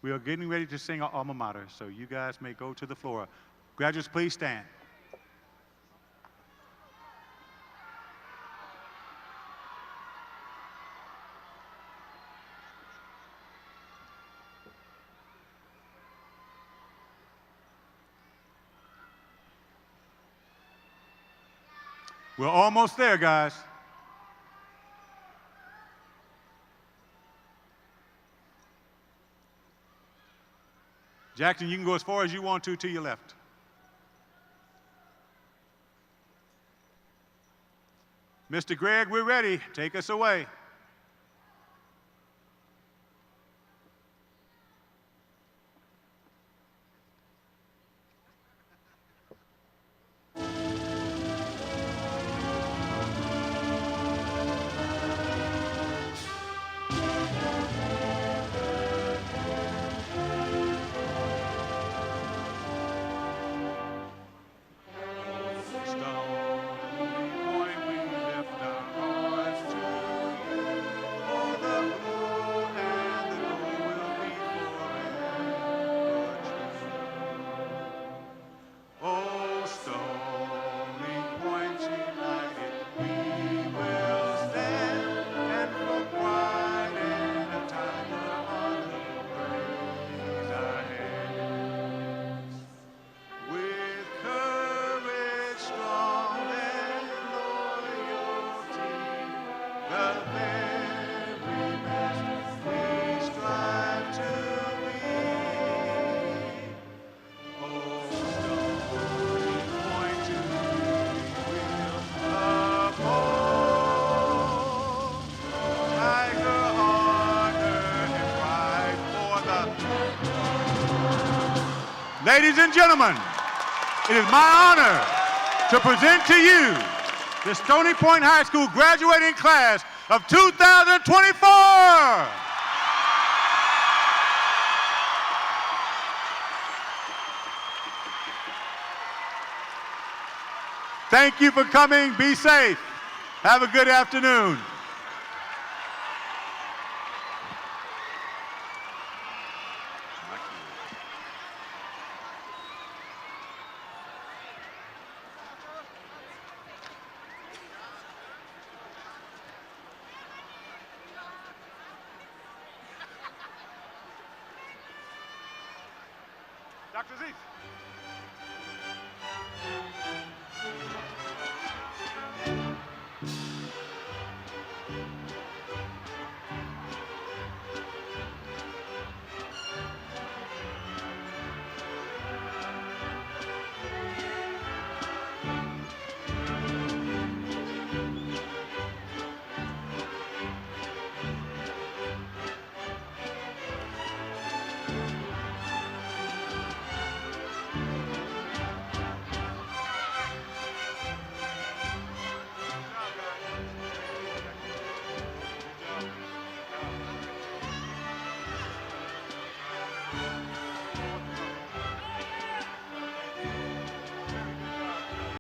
Speaker 1: We are getting ready to sing our alma mater, so you guys may go to the floor. Graduates, please stand. We're almost there, guys. Jackson, you can go as far as you want to your left. Mr. Gregg, we're ready. Take us away. Ladies and gentlemen, it is my honor to present to you the Stony Point High School graduating class of 2024. Thank you for coming. Be safe. Have a good afternoon. Dr. Zeith.